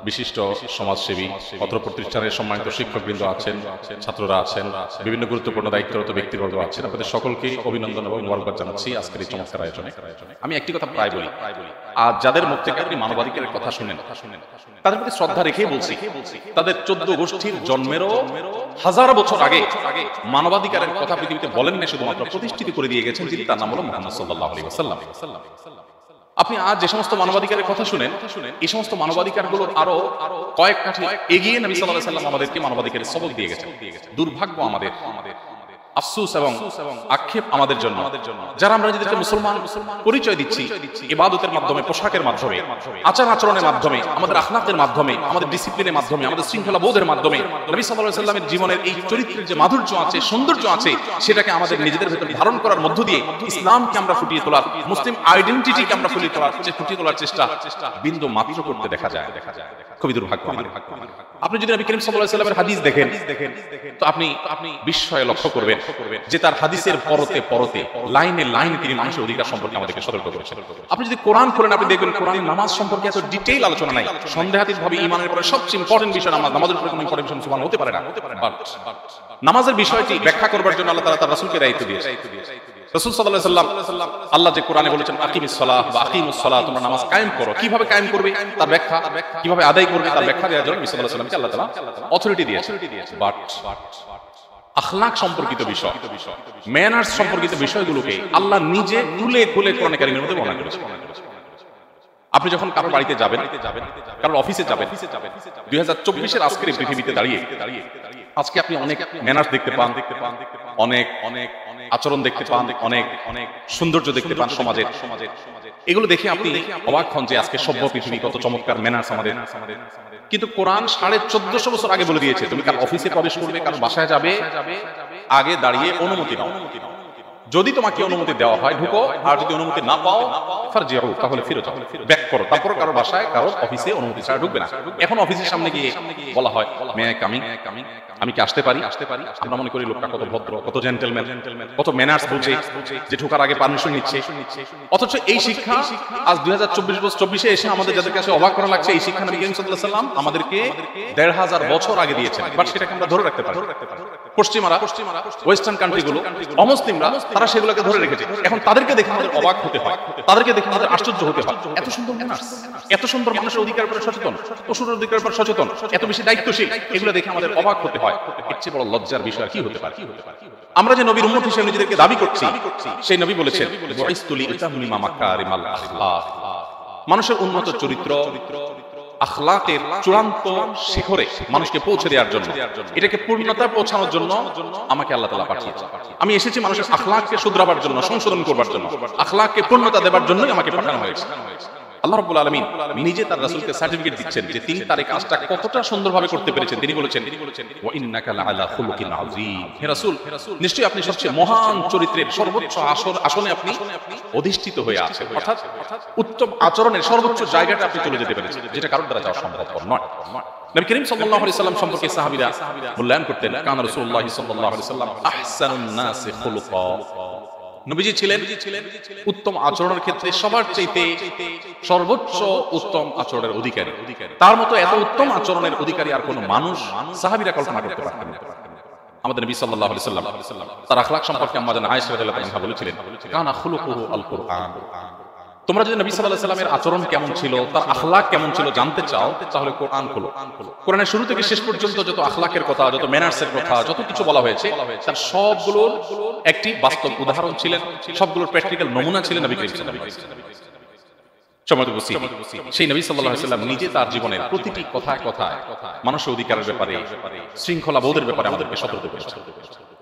বিশিষ্ট সমাজসেবী, পত্র প্রতিষ্ঠানের সম্মানিত শিক্ষকবৃন্দ আছেন, ছাত্ররা আছেন, বিভিন্ন গুরুত্বপূর্ণ দায়িত্বরত ব্যক্তিবর্গ আছেন, আপনাদের সকলকে অভিনন্দন এবং মোবারকবাদ জানাচ্ছি আজকের এই চমৎকার আয়োজনে। আমি একটি কথা প্রায় বলি, আর যাদের মুখ থেকে আপনি মানবাধিকারের কথা শুনেন তাদের প্রতি শ্রদ্ধা রেখেই বলছি, তাদের 14 গোষ্ঠীর জন্মেরও হাজার বছর আগে মানবাধিকারের কথা পৃথিবীতে বলেন না, শুধুমাত্র প্রতিষ্ঠিত করে দিয়ে গেছেন যিনি, তার নাম হলো মুহাম্মদ সাল্লাল্লাহু আলাইহি ওয়াসাল্লাম। আপনি আজ যে সমস্ত মানবাধিকারের কথা শুনেন, এই সমস্ত মানবাধিকারগুলোর আরো কয়েক কাঠি এগিয়ে নবী সাল্লাল্লাহু আলাইহি ওয়াসাল্লাম আমাদেরকে মানবাধিকারের সবক দিয়ে গেছেন। দুর্ভাগ্য আমাদের, আফসোস এবং আক্ষেপ আমাদের জন্য, যারা আমরা নিজেদেরকে মুসলমান পরিচয় দিচ্ছি ইবাদতের মাধ্যমে, পোশাকের মাধ্যমে, আচার আচরণের মাধ্যমে, আমাদের আখলাকের মাধ্যমে, আমাদের ডিসিপ্লিনের মাধ্যমে, আমাদের শৃঙ্খলা বোধের মাধ্যমে নবী সাল্লাল্লাহু আলাইহি ওয়াসাল্লামের জীবনের এই চরিত্রের যে মাধুর্য আছে, সৌন্দর্য আছে, সেটাকে আমাদের নিজেদের ভেতরে ধারণ করার মধ্য দিয়ে ইসলামকে আমরা ফুটিয়ে তোলার, মুসলিম আইডেন্টিটিকে আমরা ফুটিয়ে তোলার চেষ্টা বিন্দু মাত্র করতে দেখা যায়। খুবই দুর্ভাগ্য। আপনি যদি নবী করিম সাল্লাল্লাহু আলাইহি ওয়াসাল্লামের হাদিস দেখেন তো আপনি বিস্ময়ে লক্ষ্য করবেন যে তার হাদিসের পরতে পরতে, লাইনে লাইনে তিনি মানুষের অধিকার সম্পর্কে আমাদেরকে সতর্ক করেছেন। আপনি যদি কোরআন খোলেন, আপনি দেখবেন কোরআনের নামাজ সম্পর্কে এত ডিটেইল আলোচনা নাই। সন্দেহাতীতভাবে ঈমানের পরে সবচেয়ে ইম্পর্টেন্ট বিষয় নামাজ, নামাজের উপরে কোনো ইম্পর্টেন্ট সুবহান হতে পারে না। নামাজের বিষয়টি ব্যাখ্যা করবার জন্য আল্লাহ তাআলা তার রাসূলকে দায়িত্ব দিয়েছেন। রাসূল সাল্লাল্লাহু আলাইহি ওয়াসাল্লাম আল্লাহ যে কোরআনে বলেছেন আকিমিস সালাহ বা আকিমুস সালাহ, তোমরা নামাজ কায়েম করো, কিভাবে কায়েম করবে তার ব্যাখ্যা, কিভাবে আদায় করবে তার ব্যাখ্যা দেওয়ার জন্য নবী সাল্লাল্লাহু আলাইহি ওয়াসাল্লামকে আল্লাহ তাআলা অথরিটি দিয়েছেন। বাট আখলাক সম্পর্কিত বিষয়, ম্যানার্স সম্পর্কিত বিষয়গুলোকে আল্লাহ নিজে খুলে খুলে কোরআন কারীমের মধ্যে বর্ণনা করেছেন। আপনি যখন কারোর বাড়িতে যাবেন, কারোর অফিসে যাবেন, 2024-এর আজকের পৃথিবীতে দাঁড়িয়ে আজকে আপনি অনেক ম্যানার্স দেখতে পান, অনেক আচরণ দেখতে পান, অনেক সৌন্দর্য দেখতে পান সমাজের। এগুলো দেখে আপনি অবাক হন যে আজকে সভ্য পৃথিবী কত চমৎকার ম্যানার্স আমাদের। কিন্তু কোরআন 1450 বছর আগে বলে দিয়েছে, তুমি কার অফিসে প্রবেশ করবে, কার বাসায় যাবে, আগে দাঁড়িয়ে অনুমতি নাও। যদি তোমাকে অনুমতি দেওয়া হয় ঢুকো, আর যদি অনুমতি না পাও ফারজিউ, তাহলে ফিরে যাও, ব্যাক করো। তারপর কারো বাসায়, কারো অফিসে অনুমতি ছাড়া ঢুকবে না। এখন অফিসের সামনে গিয়ে বলা হয় মে আই কামিং, আমি কি আসতে পারি? আমরা মনে করি লোকটা কত ভদ্র, কত জেন্টলম্যান, কত ম্যানার্স বুঝে যে ঢোকার আগে পারমিশন নিচ্ছে। অথচ এই শিক্ষা আজ 2024 এসে আমাদের যাদের কাছে অবাক করা লাগছে, এই শিক্ষা নবী করিম সাল্লাল্লাহু আলাইহি ওয়াসাল্লাম আমাদেরকে 1500 বছর আগে দিয়েছেন। বাট সেটাকে আমরা ধরে রাখতে পারি। পশ্চিমারা, ওয়েস্টার্ন কান্ট্রিগুলো, অমুসলিমরা, তারা সেগুলোকে ধরে রেখেছে। এখন তাদেরকে দেখে আমাদের অবাক হতে হয়, তাদেরকে দেখে আমাদের আশ্চর্য হতে হয়। এত সুন্দর ম্যানার্স, এত সুন্দর মানুষের অধিকার উপরে সচেতন, পশুর অধিকারের উপর সচেতন, এত বেশি দায়িত্বশীল, এগুলো দেখে আমাদের অবাক হতে হয়। এর চেয়ে বড় লজ্জার বিষয় কি হতে পারে? আমরা যে নবীর উম্মত হিসেবে নিজেদেরকে দাবি করছি, সেই নবী বলেছেন বুইসতু লিউতাম্মিমা মাকারিমাল আখলাক, মানুষের উন্নত চরিত্র, আখলাকের চূড়ান্ত শিখরে মানুষকে পৌঁছে দেওয়ার জন্য, এটাকে পূর্ণতা পৌঁছানোর জন্য আমাকে আল্লাহ তাআলা পাঠিয়েছেন। আমি এসেছি মানুষের আখলাককে শুধরাবার জন্য, সংশোধন করবার জন্য, আখলাককে পূর্ণতা দেবার জন্যই আমাকে পাঠানো হয়েছে। আল্লাহ রাব্বুল আলামিন নিজে তার রাসূলকে সার্টিফিকেট দিচ্ছেন যে তিনি তার এই কাজটা কতটা সুন্দরভাবে করতে পেরেছেন। তিনি বলেছেন ওয়া ইন্নাকা লাআলা খুলুকিন আযীম, হে রাসূল নিশ্চয়ই আপনি সবচেয়ে মহান চরিত্রের সর্বোচ্চ আসনে আপনি অধিষ্ঠিত হয়ে আছেন, অর্থাৎ উত্তম আচরণের সর্বোচ্চ জায়গাটা আপনি চলে যেতে পেরেছেন, যেটা কারোর দ্বারা যাওয়া সম্ভব নয়। নবী করিম সাল্লাল্লাহু আলাইহি সাল্লাম সম্পর্কে সাহাবীরা মূল্যায়ন করতেন, কানা রাসূলুল্লাহ সাল্লাল্লাহু আলাইহি সাল্লাম আহসানুন নাসি খুলুকা, নবীজি ছিলেন উত্তম আচরণের ক্ষেত্রে সবার চাইতে সর্বোচ্চ উত্তম আচরণের অধিকারী। তার মতো এত উত্তম আচরণের অধিকারী আর কোন মানুষ সাহাবীরা কল্পনা করতে পারতেন না। আমাদের নবী সাল্লাল্লাহু আলাইহি সাল্লাম তার আখলাক সম্পর্কে আম্মা জান আয়েশা রাদিয়াল্লাহু আনহা বলেছিলেন কানা খুলুকুহু আল কুরআন। তোমরা যদি নবী সাল্লাল্লাহু আলাইহি সাল্লামের আচরণ কেমন ছিল, তার আখলাক কেমন ছিল জানতে চাও, তাহলে কোরআন খোলো। কোরআনের শুরু থেকে শেষ পর্যন্ত যত আখলাকের কথা, যত ম্যানার্সের কথা, যত কিছু বলা হয়েছে, তার সবগুলোর একটি বাস্তব উদাহরণ ছিলেন, সবগুলোর প্র্যাকটিক্যাল নমুনা ছিলেন নবী করিম সাল্লাল্লাহু আলাইহি ওয়াসাল্লাম। সেই নবী সাল্লাল্লাহু আলাইহি ওয়াসাল্লাম নিজে তার জীবনের প্রতিটি কথায় কথায় মানুষের অধিকারের ব্যাপারে, শৃঙ্খলা বোধের ব্যাপারে আমাদেরকে সতর্ক করেছেন।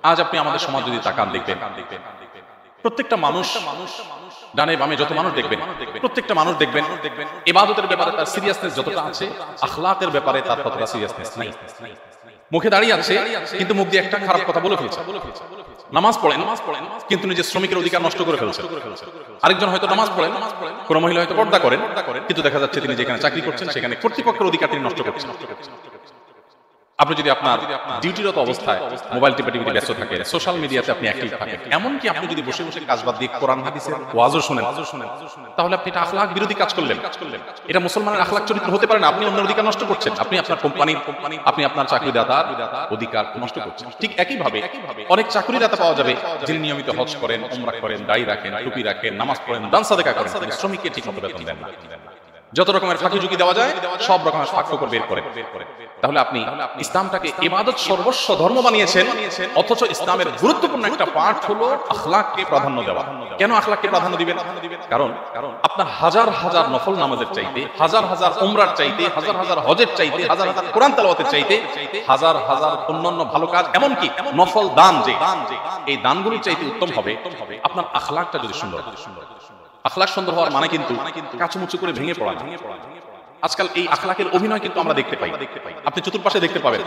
আজ আপনি আমাদের সমাজ যদি তাকান, দেখবেন প্রত্যেকটা মানুষ, ডানে বামে যত মানুষ দেখবেন, প্রত্যেকটা মানুষ দেখবেন ইবাদতের ব্যাপারে তার সিরিয়াসনেস যতটা আছে, আখলাকের ব্যাপারে তার ততটা সিরিয়াসনেস নাই। মুখে দাঁড়িয়ে আছে কিন্তু মুখ দিয়ে একটা খারাপ কথা বলে ফেলছে। নামাজ পড়েন কিন্তু নিজের শ্রমিকের অধিকার নষ্ট করে ফেলছে। আরেকজন হয়তো নামাজ পড়েন, কোন মহিলা হয়তো পর্দা করেন, কিন্তু দেখা যাচ্ছে তিনি যেখানে চাকরি করছেন সেখানে কর্তৃপক্ষের অধিকার তিনি নষ্ট করছেন। আপনি যদি আপনার ডিউটিরত অবস্থায় মোবাইল টিপাটিপিতে ব্যস্ত থাকেন, সোশ্যাল মিডিয়াতে আপনি অ্যাক্টিভ থাকেন, এমনকি আপনি যদি বসে বসে কাজ বাদ দিয়ে কোরআন হাদিসের ওয়াজও শুনেন, তাহলে আপনি এটা আখলাক বিরোধী কাজ করলেন। এটা মুসলমানের আখলাক চরিত্র হতে পারে না। আপনি অন্যের অধিকার নষ্ট করছেন, আপনি আপনার কোম্পানি, আপনি আপনার চাকরিদাতার অধিকার নষ্ট করছেন। ঠিক একইভাবে অনেক চাকরিদাতা পাওয়া যাবে যিনি নিয়মিত হজ করেন, উমরা করেন, দাড়ি রাখেন, টুপি রাখেন, নামাজ পড়েন, দান সাদেকা করেন, শ্রমিককে ঠিক মতো বেতন দেন না। যত রকমের ফাঁকি ঝুঁকি দেওয়া যায় সব রকমের ফাঁক ফোকর বের করেন। তাহলে আপনি ইসলামটাকে ইবাদত সর্বস্ব ধর্ম বানিয়েছেন, অথচ ইসলামের গুরুত্বপূর্ণ একটা পার্ট হলো আখলাককে প্রাধান্য দেওয়া। কেন আখলাককে প্রাধান্য দিবেন? কারণ আপনার হাজার হাজার নফল নামাজের চাইতে, হাজার হাজার উমরার চাইতে, হাজার হাজার হজের চাইতে, হাজার হাজার কোরআন তেলাওয়াতের চাইতে, হাজার হাজার অন্যান্য ভালো কাজ, এমনকি নফল দান, যে এই দানগুলির চাইতে উত্তম হবে আপনার আখলাকটা যদি সুন্দর। আখলাক সুন্দর হওয়ার মানে কিন্তু কাচুমুচু করে ভেঙে পড়া। আজকাল এই আখলাকের অভিনয় কিন্তু আমরা দেখতে পাই, আপনি চতুর্পাশে দেখতে পাবেন।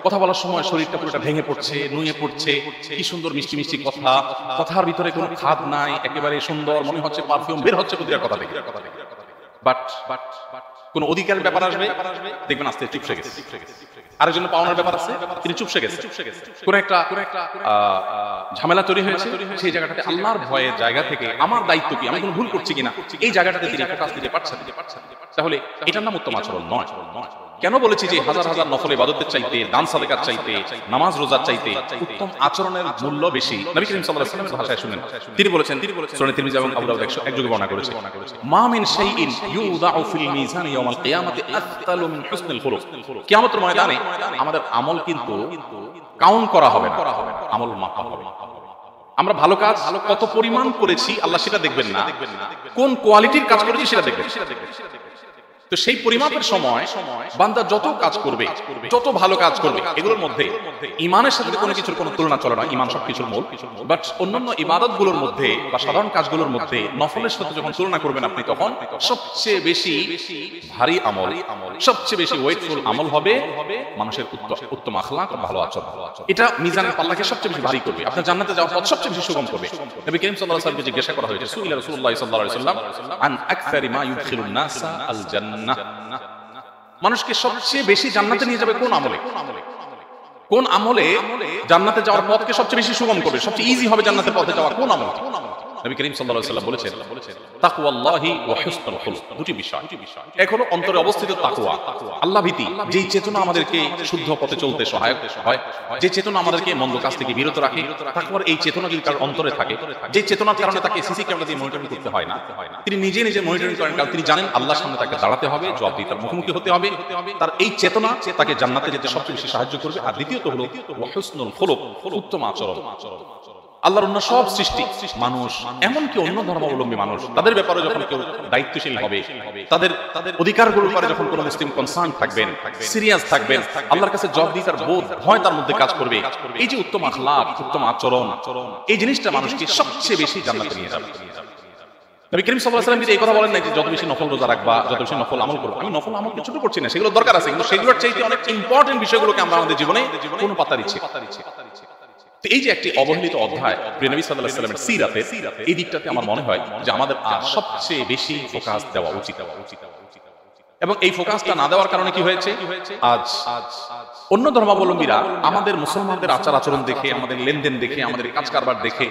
কথা বলার সময় শরীরটা পুরোটা ভেঙে পড়ছে, নুয়ে পড়ছে, কি সুন্দর মিষ্টি মিষ্টি কথা, কথার ভিতরে কোনো খাদ নাই, একেবারে সুন্দর, মনে হচ্ছে পারফিউম বের হচ্ছে প্রতিটা কথা থেকে। বাট কোন অধিকারের ব্যাপার আসবে, দেখবেন আস্তে চুপসে গেছে। আরেকজনের পাওনার ব্যাপার আছে, তিনি চুপসে গেছে। কোন একটা ঝামেলা তৈরি হয়েছে, সেই জায়গাটাতে আল্লাহর ভয়ের জায়গা থেকে আমার দায়িত্ব কি, আমি কোনো ভুল করছি কিনা, এই জায়গাটাতে তিনি ফোকাস দিতে পারছেন। তাহলে এটার নাম উত্তম আচরণ নয়। কেন বলেছি যে হাজার হাজার নফল ইবাদতের চাইতে, দান সাদেকার চাইতে, নামাজ রোজার চাইতে উত্তম আচরণের মূল্য বেশি? নবী করিম সাল্লাল্লাহু আলাইহি ওয়াসাল্লামের ভাষায় শুনেন, তিনি বলেছেন, সূরা তিরমিজি এবং আবু দাউদ 101 যোগে বর্ণনা করেছে, মা মিন শাইইন ইউদাউ ফিল মিজান ইয়াউমাল কিয়ামাতি আফতালু মিন হুসনিল খুলুক। কিয়ামতের ময়দানে আমাদের আমল কিন্তু কাউন্ট করা হবে না, আমল মাপা হবে। আমরা ভালো কাজ কত পরিমাণ করেছি আল্লাহ সেটা দেখবেন না, কোন কোয়ালিটির কাজ করেছি সেটা দেখবেন। তো সেই পরিমাপের সময় বান্দা যত কাজ করবে, যত ভালো কাজ করবে, এগুলোর মধ্যে ইমানের সাথে কোনো কিছুর কোনো তুলনা চলে না, ইমান সবকিছুর মূল। বাট অন্যান্য ইবাদতগুলোর মধ্যে বা সাধারণ কাজগুলোর মধ্যে নফলের সাথে যখন তুলনা করবেন আপনি, তখন সবচেয়ে বেশি ভারী আমল, সবচেয়ে বেশি ওয়েটফুল আমল হবে মানুষের উত্তম আখলাক ও ভালো আচরণ। এটা মিজানের পাল্লাকে সবচেয়ে বেশি ভারী করবে, আপনার জান্নাতে যাওয়ার পথ সবচেয়ে বেশি সুগম করবে। নবী করিম সাল্লাল্লাহু আলাইহি ওয়াসাল্লামকে জিজ্ঞাসা করা হয়েছে, সুইলা রাসূলুল্লাহ সাল্লাল্লাহু আলাইহি ওয়াসাল্লাম আন আকসারি মা ইউদখিলুন নাসা আল জান্নাহ, মানুষকে সবচেয়ে বেশি জান্নাতে নিয়ে যাবে কোন আমলে? কোন আমলে জান্নাতে যাওয়ার পথকে সবচেয়ে বেশি সুগম করবে, সবচেয়ে ইজি হবে জান্নাতের পথে যাওয়া? কোন আমল? নবী করিম সাল্লাল্লাহু আলাইহি ওয়াসাল্লাম বলেছেন, তাকওয়াল্লাহি ওয়া হুসনুল খুলুক। দুটি বিষয়, এক হলো অন্তরে অবস্থিত তাকওয়া, আল্লাহ ভীতি, যেই চেতনা আমাদেরকে শুদ্ধ পথে চলতে সহায়ক হয়, যে চেতনা আমাদেরকে মন্দ কাজ থেকে বিরত রাখে। তাকওয়ার এই চেতনা যদি তার অন্তরে থাকে, যে চেতনার কারণে তাকে সিসি ক্যামেরা দিয়ে মনিটরিং করতে হয় না, তিনি নিজে নিজে মনিটরিং করেন, কারণ তিনি জানেন আল্লাহর সামনে তাকে দাঁড়াতে হবে, জবাবদিহিতার মুখোমুখি হতে হবে। তার এই চেতনা তাকে জান্নাতে যেতে সবচেয়ে বেশি সাহায্য করবে। আর দ্বিতীয়ত হলো ওয়া হুসনুল খুলুক, উত্তম আচরণ। আল্লাহর অন্য সব সৃষ্টি মানুষ, এমনকি অন্য ধর্মাবলম্বী মানুষ, তাদের ব্যাপারে যখন কেউ দায়িত্বশীল হবে, তাদের অধিকারগুলোর ব্যাপারে যখন কোনো মুসলিম কনসার্ন থাকবেন, সিরিয়াস থাকবেন, আল্লাহর কাছে জবাবদিহিতার বোধ ভয় তার মধ্যে কাজ করবে, এই যে উত্তম আখলাক, উত্তম আচরণ, এই জিনিসটা মানুষকে সবচেয়ে বেশি জান্নাতে নিয়ে যাবে। নবী করিম সাল্লাল্লাহু আলাইহি ওয়াসাল্লাম কিন্তু এই কথা বলেন না যে যত বেশি নফল রোজা রাখবা, যত বেশি নফল আমল করবা। আমি নফল আমলকে ছোট করছি না, সেগুলো দরকার আছে, কিন্তু সেগুলোর চাইতে অনেক ইম্পর্টেন্ট বিষয়গুলোকে আমরা আমাদের জীবনে কোনো পাত্তা দিচ্ছি। এই যে একটি অবহেলিত অধ্যায় প্রিয় নবী সাল্লাল্লাহু আলাইহি ওয়াসাল্লামের সিরাতে, এই দিকটাতে আমার মনে হয় যে আমাদের আর সবচেয়ে বেশি ফোকাস দেওয়া উচিত। এবং এই ফোকাসটা না দেওয়ার কারণে কি হয়েছে, আজ অন্য ধর্মাবলম্বীরা আমাদের মুসলমানদের আচার আচরণ দেখে, আমাদের লেনদেন দেখে, আমাদের কাজ কারবার দেখে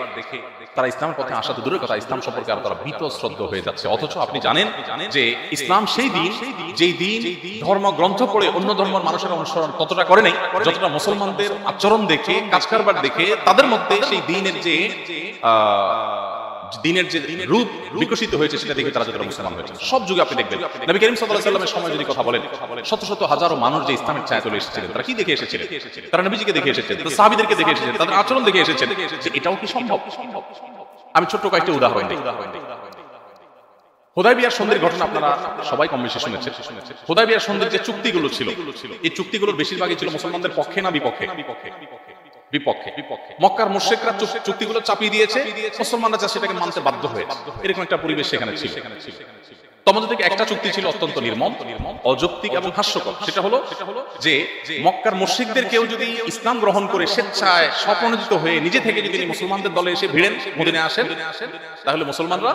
তারা ইসলামের পথে আসা তো দূরের কথা, ইসলাম সম্পর্কে আর তারা বীতশ্রদ্ধ হয়ে যাচ্ছে। অথচ আপনি জানেন যে ইসলাম সেই দিন, যেই দিন ধর্মগ্রন্থ পড়ে অন্য ধর্মের মানুষের অনুসরণ ততটা করে নাই, যতটা মুসলমানদের আচরণ দেখে, কাজ কারবার দেখে তাদের মধ্যে সেই দিনের যে রূপ বিকশিত হয়েছে সেটা দেখে তারা যতটা মুসলমান হয়েছে। সব যুগে আপনি দেখবেন নবী করিম সাল্লাল্লাহু আলাইহি ওয়াসাল্লামের সময় যদি কথা বলেন, শত শত হাজারো মানুষ যে ইসলামের ছায়া তলে এসেছিলেন, তারা কি দেখে এসেছিলেন? তারা নবীজিকে দেখে এসেছেন, তারা সাহাবীদেরকে দেখে এসেছেন, তাদের আচরণ দেখে এসেছেন। এটাও কি সম্ভব? আমি ছোট্ট কয়েকটা উদাহরণ দিই। হুদায়বিয়ার সন্ধির ঘটনা আপনারা সবাই কম বেশি শুনেছেন। হুদায়বিয়ার সন্ধির যে চুক্তিগুলো ছিল, এই চুক্তিগুলোর বেশিরভাগই ছিল মুসলমানদের পক্ষে না বিপক্ষে? বিপক্ষে। মক্কার মুশরিকরা চুক্তিগুলো চাপিয়ে দিয়েছে, মুসলমানরা যা সেটাকে মানতে বাধ্য হয়েছে, এরকম একটা পরিবেশ সেখানে ছিল। তোমাদের থেকে একটা চুক্তি ছিল অত্যন্ত নির্মম, অযৌক্তিক এবং হাস্যকর। সেটা হলো যে মক্কার মুশরিকদের কেউ যদি ইসলাম গ্রহণ করে স্বেচ্ছায় স্বপ্রণোদিত হয়ে নিজে থেকে যদি মুসলমানদের দলে এসে ভিড়েন, মদিনায় আসেন, তাহলে মুসলমানরা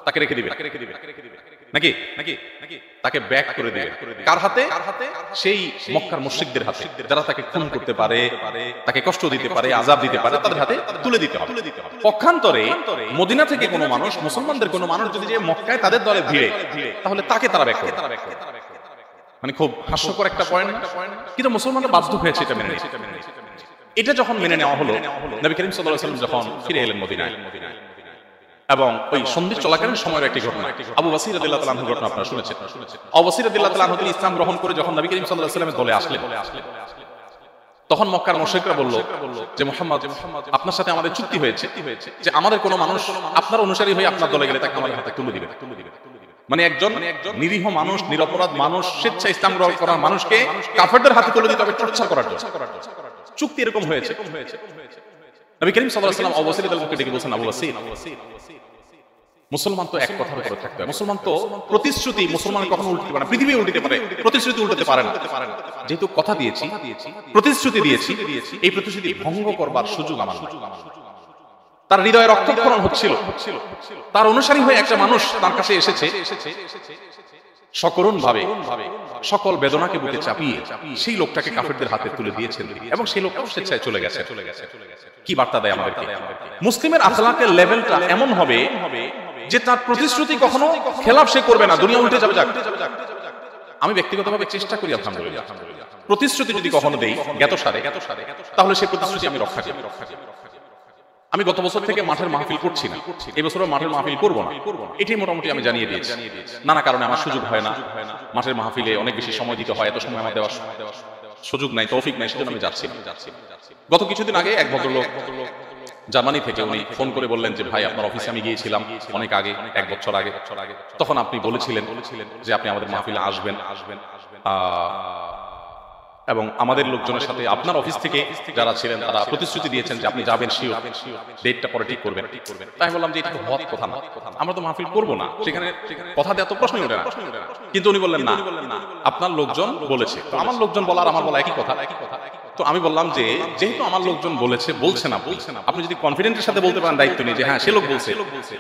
তাকে রেখে দিবে। নাকি তাকে ব্যাক করে দিবেন কার হাতে? সেই মক্কার মুশরিকদের হাতে, যারা তাকে খুন করতে পারে, তাকে কষ্ট দিতে পারে, আযাব দিতে পারে, তাদের হাতে তুলে দিতে হবে। পক্ষান্তরে মদিনা থেকে কোনো মানুষ, মুসলমানদের কোনো মানুষ যদি যে মক্কায় তাদের দলে ভিড়ে, তাহলে তাকে তারা ব্যাক করবে। মানে খুব হাস্যকর একটা পয়েন্ট, কিন্তু মুসলমানরা বাধ্য হয়েছে এটা মেনে নিতে। এটা যখন মেনে নেওয়া হলো, নবী করিম সাল্লাল্লাহু আলাইহি ওয়াসাল্লাম যখন ফিরে এলেন মদিনায়, এবং ওই সন্ধি চলাকালীন সময়ের একটি ঘটনা, আবু বসির রাদিয়াল্লাহু তাআলা আনহুর ঘটনা আপনারা শুনেছেন। আবু বসির রাদিয়াল্লাহু তাআলা আনহু তিনি ইসলাম গ্রহণ করে যখন নবী করিম সাল্লাল্লাহু আলাইহি ওয়াসাল্লামের দলে আসলেন, তখন মক্কার মুশরিকরা বলল যে মুহাম্মদ, আপনার সাথে আমাদের চুক্তি হয়েছে যে আমাদের কোনো মানুষ আপনার অনুসারী হয়ে আপনার দলে গেলে তাকে আমাদের হাতে তুলে দিবেন। মানে একজন নিরীহ মানুষ, নিরপরাধ মানুষ, স্বেচ্ছা ইসলাম গ্রহণ করার মানুষকে কাফেরদের হাতে তুলে দিতে হবে টর্চার করার জন্য। চুক্তি এরকম হয়েছে। নবী করিম সাল্লাল্লাহু আলাইহি ওয়াসাল্লাম আবু বসির রাদিয়াল্লাহু তাআলা ডেকে বলেন, আবু বসির, মুসলমান তো এক কথার উপরে থাকতে হয়। মুসলমান তো প্রতিশ্রুতি, মুসলমান কখনো উল্টাতে পারে না, পৃথিবী উল্টাতে পারে, প্রতিশ্রুতি উল্টাতে পারে না। যেহেতু কথা দিয়েছি, প্রতিশ্রুতি দিয়েছি, এই প্রতিশ্রুতি ভঙ্গ করবার সুযোগ আমার নাই। তার হৃদয়ে রক্তক্ষরণ হচ্ছিল, তার অনুসারী হয়ে একটা মানুষ তার কাছে এসেছে, সকরুণ ভাবে সকল বেদনাকে বুকে চাপিয়ে সেই লোকটাকে কাফেরদের হাতে তুলে দিয়েছেন, এবং সেই লোকটাও স্বেচ্ছায় চলে গেছে। কি বার্তা দেয় আমাদেরকে? মুসলিমের আখলাকের লেভেলটা এমন হবে যে তার প্রতিশ্রুতি কখনো খেলাফ সে করবে না, দুনিয়া উল্টে যাবে। যাক, আমি ব্যক্তিগতভাবে চেষ্টা করি আলহামদুলিল্লাহ, প্রতিশ্রুতি যদি কখনো দেই জ্ঞাতসারে, তাহলে সেই প্রতিশ্রুতি আমি রক্ষা করি। আমি গত বছর থেকে মাঠের মাহফিল করছি না, এই বছরও মাঠের মাহফিল করব না, এটাই মোটামুটি আমি জানিয়ে দিয়েছি। নানা কারণে আমার সুযোগ হয় না, মাঠের মাহফিলে অনেক বেশি সময় দিতে হয়, এত সময় আমার দেওয়ার সুযোগ নাই, তৌফিক নাই, সেজন্য আমি যাচ্ছি। গত কিছুদিন আগে এক ভদ্রলোক জার্মানি থেকে উনি ফোন করে বললেন যে ভাই, আপনার অফিসে আমি গিয়েছিলাম অনেক আগে, 1 বছর আগে, তখন আপনি বলেছিলেন যে আপনি আমাদের মাহফিলে আসবেন, এবং আমাদের লোকজনের সাথে আপনার অফিস থেকে যারা ছিলেন তারা প্রতিশ্রুতি দিয়েছেন যে আপনি যাবেন, শিওর, ডেটটা পরে ঠিক করবেন। তাই বললাম যে এটা তো হওয়ার কথা না, আমরা তো মাহফিল করবো না, সেখানে কথা দেওয়া তো প্রশ্নই ওঠে না। কিন্তু উনি বললেন না, আপনার লোকজন বলেছে। তো আমার লোকজন বলার আমার বলা একই কথা। তো আমি বললাম যে যেহেতু আমার লোকজন বলছে না, আপনি যদি কনফিডেন্টের সাথে বলতে পারেন দায়িত্ব নিয়ে যে হ্যাঁ সে লোক বলছে,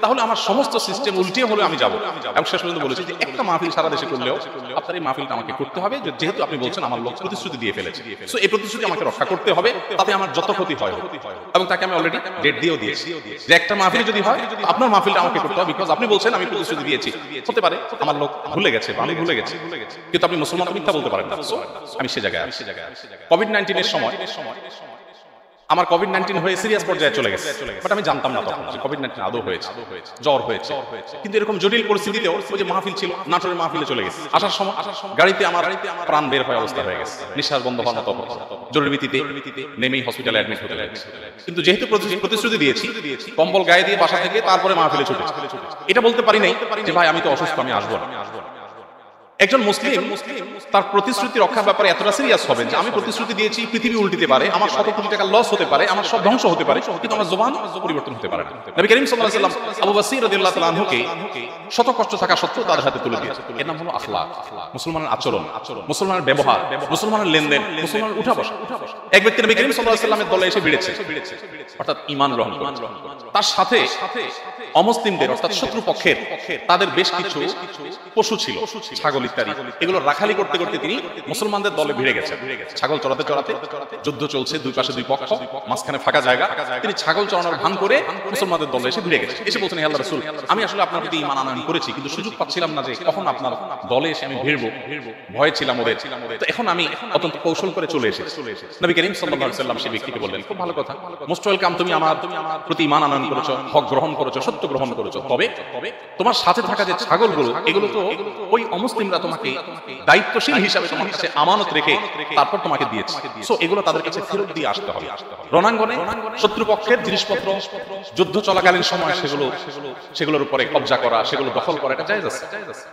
তাহলে আমার সমস্ত সিস্টেম উল্টিয়ে হলে আমি যাবো। এবং শেষ পর্যন্ত বলেছি যে একটা মাহফিল সারা দেশে করলেও আপনার এই মাহফিলটা আমাকে করতে হবে, যেহেতু আপনি বলছেন আমার লোক প্রতিশ্রুতি দিয়ে ফেলেছে, সো এই প্রতিশ্রুতি আমাকে রক্ষা করতে হবে, তাতে আমার যত ক্ষতি হয়। এবং তাকে আমি অলরেডি ডেট দিয়েও দিয়েছি যে একটা মাহফিল যদি হয় আপনার মাহফিলটা আমাকে করতে হবে, বিকজ আপনি বলছেন আমি প্রতিশ্রুতি দিয়েছি। হতে পারে আমার লোক ভুলে গেছে বা আমি ভুলে গেছি, কিন্তু আপনি মুসলমান মিথ্যা বলতে পারেন না। আমি সে জায়গায় কোভিড-19 এর সময় আমার কোভিড-19 হয়ে সিরিয়াস পর্যায়ে চলে গেছে, বাট আমি জানতাম না তখন যে কোভিড-19 আদৌ হয়েছে, জ্বর হয়েছে। কিন্তু এরকম জটিল পরিস্থিতিতেও ওই যে মাহফিল ছিল, নাটোরের মাহফিলে চলে গেছে, আসার সময় গাড়িতে আমার প্রাণ বের হয়ে অবস্থা হয়ে গেছে, নিঃশ্বাস বন্ধ হওয়ার মতো জরুরি ভিত্তিতে নেমেই হসপিটালে অ্যাডমিট হতে লাগে। কিন্তু যেহেতু প্রতিশ্রুতি দিয়েছি, কম্বল গায়ে দিয়ে বাসা থেকে তারপরে মাহফিলে ছুটেছি। এটা বলতে পারি নাই যে ভাই আমি তো অসুস্থ, আমি আসবো না। একজন মুসলিম তার প্রতিশ্রুতি রক্ষার ব্যাপারে এতটা সিরিয়াস হবেন যে আমি প্রতিশ্রুতি দিয়েছি, পৃথিবী উল্টিতে পারে, আমার শত কোটি টাকা লস হতে পারে, আমার সব ধ্বংস হতে পারে, কিন্তু আমার জবান পরিবর্তন হতে পারে না। নবী করিম সাল্লাল্লাহু আলাইহি ওয়াসাল্লাম আবু বসির রাদিয়াল্লাহু তাআলা আনহুকে শত কষ্ট থাকা সত্ত্বেও তাদের হাতে তুলে দিয়েছে। এর নাম হলো আখলাক, মুসলমানের আচরণ, মুসলমানের ব্যবহার, মুসলমানের লেনদেন, মুসলমানের উঠা বসা। এক ব্যক্তি নবী করিম সাল্লাল্লাহু আলাইহি ওয়াসাল্লামের দলে এসে ভিড়েছে, অর্থাৎ ঈমান গ্রহণ করেছে। তার সাথে অমুসলিমদের অর্থাৎ শত্রু পক্ষের তাদের বেশ কিছু পশু ছিল, ছাগল ইত্যাদি, এগুলো রাখালি করতে করতে তিনি মুসলমানদের দলে ভিড়ে গেছেন। ছাগল চড়াতে চড়াতে যুদ্ধ চলছে, দুই পাশে দুই পক্ষ, মাঝখানে ফাঁকা জায়গা, তিনি ছাগল চড়ানোর ভান করে মুসলমানদের দলে এসে ভিড়ে গেছে। এসে বলছেন, হে আল্লাহর রাসূল, আমি আসলে আপনার প্রতি ঈমান আনয়ন করেছি, কিন্তু সুযোগ পাচ্ছিলাম না যে কখন আপনার দলে এসে আমি ভিড়বো, ভয় ছিলাম ওদের, তো এখন আমি অত্যন্ত কৌশল করে চলে এসেছি। নবী করিম সাল্লাল্লাহু আলাইহি ওয়াসাল্লাম সেই ব্যক্তিকে বললেন, খুব ভালো কথা, মোস্ট ওয়েলকাম, তুমি আমার প্রতি ঈমান আনয়ন করেছো, হক গ্রহণ করেছো, সত্য গ্রহণ করেছো, তবে তোমার সাথে থাকা যে ছাগলগুলো, এগুলো তো ওই অমুসলিমরা তোমাকে দায়িত্বশীল হিসাবে তোমার কাছে আমানত রেখে তারপর তোমাকে দিয়েছে, সো এগুলো তাদের কাছে ফেরত দিয়ে আসতে হবে। রণাঙ্গনে শত্রুপক্ষের জিনিসপত্র যুদ্ধ চলাকালীন সময় সেগুলোর উপরে কবজা করা, সেগুলো দখল করা, এটা জায়েজ আছে।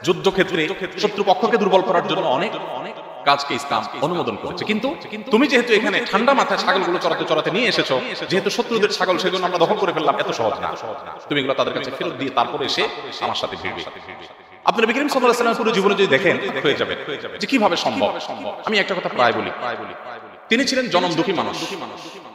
যুদ্ধক্ষেত্রে শত্রুপক্ষকে দুর্বল করার জন্য অনেক কাজকে ইসলাম অনুমোদন করেছে, কিন্তু তুমি যেহেতু এখানে ঠান্ডা মাথায় ছাগলগুলো চড়াতে চড়াতে নিয়ে এসেছো, যেহেতু শত্রুদের ছাগল, সেগুলো আমরা দখল করে ফেললাম, এত সহজ না, তুমি এগুলো তাদের কাছে ফেরত দিয়ে তারপরে এসে আমার সাথে ভিড়বে। আপনি নবী করিম সাল্লাল্লাহু আলাইহি ওয়াসাল্লামের পুরো জীবনে যদি দেখেন হয়ে যাবে যে কিভাবে সম্ভব। আমি একটা কথা প্রায় বলি, তিনি ছিলেন জনম দুঃখী মানুষ,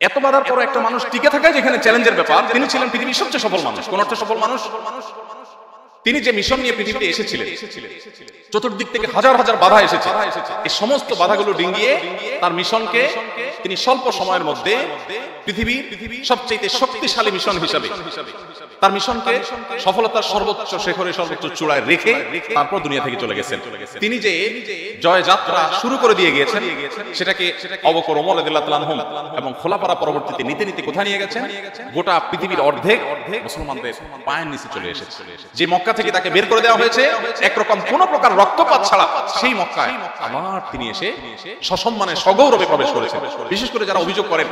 এত বাধার পর একটা মানুষ টিকে থাকা যেখানে চ্যালেঞ্জের ব্যাপার, তিনি ছিলেন পৃথিবীর সবচেয়ে সফল মানুষ। কোন অর্থে সফল মানুষ? তিনি যে মিশন নিয়ে পৃথিবীতে এসেছিলেন, চতুর্দিক থেকে হাজার হাজার বাধা এসেছে, এই সমস্ত বাধাগুলো ডিঙ্গিয়ে তার মিশনকে তিনি স্বল্প সময়ের মধ্যে পৃথিবীর সবচেয়ে শক্তিশালী মিশন হিসাবে তার মিশনকে সফলতার সর্বোচ্চ শিখরে, সর্বোচ্চ চূড়ায় রেখে তারপর দুনিয়া থেকে চলে গেছেন। তিনি যে জয় যাত্রা শুরু করে দিয়ে গিয়েছেন, সেটাকে আবু বকর, ওমর রাদিয়াল্লাহু তাআলা আনহুম এবং খোলাফারা পরবর্তীতে নিতে নিতে কোথায় নিয়ে গেছেন? গোটা পৃথিবীর অর্ধেক মুসলমানদের পায়ের নিচে চলে এসেছে। যে মক্কা থেকে তাকে বের করে দেওয়া হয়েছে একরকম কোন প্রকার রক্তপাত ছাড়া, সেই মক্কায় আবার তিনি এসে সসম্মানে সগৌরবে প্রবেশ করেছেন। বিশেষ করে যারা অভিযোগ করেন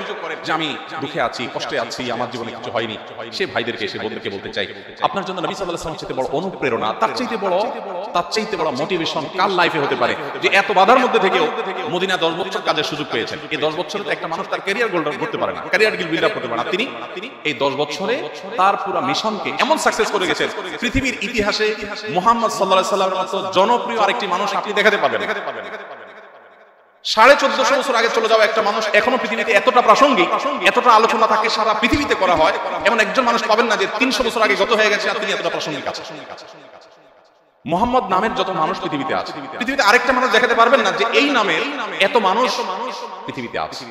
যে আমি দুঃখে আছি, কষ্টে আছি, আমার জীবনে কিছু হয়নি, সেই ভাইদেরকে এসে বলতে চাই, আপনার জন্য নবী সাল্লাল্লাহু আলাইহি ওয়াসাল্লামের চাইতে বড় অনুপ্রেরণা, তার চাইতে বড় মোটিভেশন কার লাইফে হতে পারে? যে এত বাধার মধ্যে থেকেও মদিনা 10 বছর কাজের সুযোগ পেয়েছেন। এই 10 বছরে একটা মানুষ তার ক্যারিয়ার গোল করতে পারে না, ক্যারিয়ার বিল্ড আপ করতে পারে না। তিনি এই 10 বছরে তার পুরো মিশনকে এমন সাকসেস করে গেছেন, পৃথিবীর ইতিহাসে মুহাম্মদ সাল্লাল্লাহু আলাইহি ওয়াসাল্লামের মতো জনপ্রিয় আরেকটি মানুষ আপনি দেখাতে পাবেন না। 1450 বছর আগে চলে যাওয়া একটা মানুষ এখনো পৃথিবীতে এতটা প্রাসঙ্গিক, এতটা আলোচনা তাকে সারা পৃথিবীতে করা হয়, এমন একজন মানুষ পাবেন না যে 300 বছর আগে গত হয়ে গেছে আর তিনি এতটা প্রাসঙ্গিক আছেন। মুহাম্মদ নামের যত মানুষ পৃথিবীতে আছে, পৃথিবীতে আরেকটা মানুষ দেখাতে পারবেন না যে এই নামের এত মানুষ পৃথিবীতে আছে।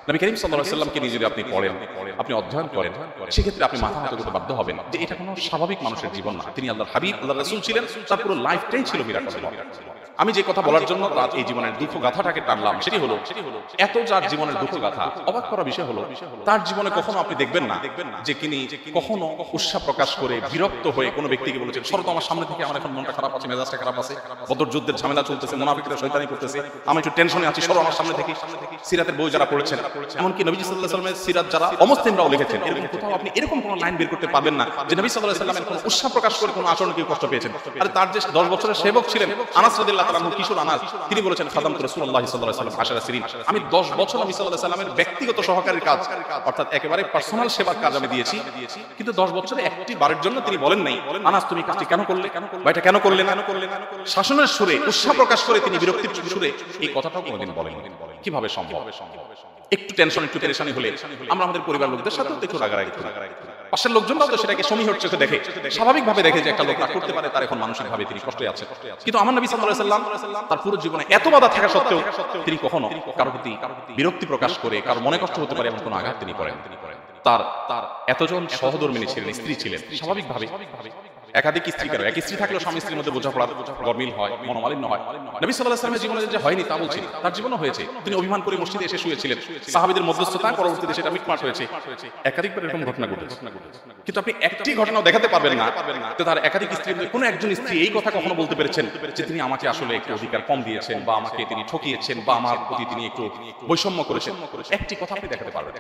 নবী করিম সাল্লাল্লাহু আলাইহি ওয়াসাল্লামকে নিয়ে যদি আপনি পড়েন, আপনি অধ্যয়ন করেন, সেক্ষেত্রে আপনি মাথা নত করতে বাধ্য হবেন যে এটা কোনো স্বাভাবিক মানুষের জীবন না। তিনি আল্লাহর হাবিব, আল্লাহর রাসূল ছিলেন, তার পুরো লাইফটাই ছিল মিরাকল। আমি যে কথা বলার জন্য তার এই জীবনের দুঃখ গাথাটাকে টানলাম, সেটি হলো এত যার জীবনের দুঃখ গাথা, অবাক করা বিষয় হলো তার জীবনে কখনো আপনি দেখবেন না যে তিনি কখনো উৎসাহ প্রকাশ করে বিরক্ত হয়ে কোনো ব্যক্তিকে বলেছেন, সরো তো আমার সামনে থেকে, আমার এখন মনটা খারাপ আছে, মেজাজটা খারাপ আছে, বদর যুদ্ধের ঝামেলা চলতেছে, মুনাফিকরা শয়তানি করতেছে, আমি একটু টেনশনে আছি, সরো আমার সামনে থেকে। সিরাতের বই যারা পড়েছেন, এমনকি নবীজি সাল্লাল্লাহু আলাইহি ওয়াসাল্লামের সিরাত যারা অমুসলিমরাও লিখেছেন, এরকম কোথাও আপনি এরকম কোনো লাইন বের করতে পারবেন না যে নবী সাল্লাল্লাহু আলাইহি ওয়াসাল্লামের কোনো উৎসাহ প্রকাশ করে কোনো আচরণে কেউ কষ্ট পেয়েছেন। আর তার যে 10 বছরের সেবক ছিলেন আনাস রাদিয়াল্লাহু তাআলা আনহু, কিশোর আনাস, তিনি বলেছেন খাদামতু রাসূলুল্লাহ সাল্লাল্লাহু আলাইহি ওয়াসাল্লাম 10 সিরিন, আমি 10 বছর নবী সাল্লাল্লাহু আলাইহি ওয়াসাল্লামের ব্যক্তিগত সহকারীর কাজ, অর্থাৎ একেবারে পার্সোনাল সেবার কাজ আমি দিয়েছি। কিন্তু 10 বছরে একটি বারের জন্য তিনি বলেন নাই, আনাস তুমি কাজটি কেন করলে, বা এটা কেন করলে না। শাসনের সুরে, উৎসাহ প্রকাশ করে তিনি বিরক্তির সুরে এই কথাটাও কোনোদিন বলেন। কিভাবে সম্ভব? একটু টেনশন, একটু পেরেশানি হলে আমরা আমাদের পরিবার লোকদের সাথেও একটু রাগারাগি, পাশের লোকজনরাও তো সেটাকে সমীহর চোখে দেখে, স্বাভাবিকভাবে দেখে যে একটা লোক রাগ করতে পারে, তার এখন মানসিকভাবে তিনি কষ্টে আছে। কিন্তু আমার নবী সাল্লাল্লাহু আলাইহি ওয়াসাল্লাম তার পুরো জীবনে এত বাধা থাকা সত্ত্বেও তিনি কখনো কারো প্রতি বিরক্তি প্রকাশ করে, কারো মনে কষ্ট হতে পারে এমন কোনো আঘাত তিনি করেন। তার এতজন সহধর্মিণী ছিলেন, স্ত্রী ছিলেন, স্বাভাবিকভাবে একাধিক স্ত্রী কেন, এক স্ত্রী থাকলেও স্বামী স্ত্রীর মধ্যে বোঝাপড়া গরমিল হয়, মনোমালিন্য হয়। নবী সাল্লাল্লাহু আলাইহি ওয়াসাল্লামের জীবনে যে হয়নি তা বলছি, তার জীবনে হয়েছে। তিনি অভিমান করে মসজিদে এসে শুয়েছিলেন, সাহাবীদের মধ্যস্থতায় পরবর্তীতে সেটা মিটমাট হয়েছে। একাধিকবার এরকম ঘটনা ঘটেছে, কিন্তু আপনি একটি ঘটনাও দেখাতে পারবেন না যে তার একাধিক স্ত্রীর মধ্যে কোনো একজন স্ত্রী এই কথা কখনো বলতে পেরেছেন যে তিনি আমাকে আসলে একটু অধিকার কম দিয়েছেন, বা আমাকে তিনি ঠকিয়েছেন, বা আমার প্রতি তিনি একটু বৈষম্য করেছেন। একটি কথা আপনি দেখাতে পারবেন।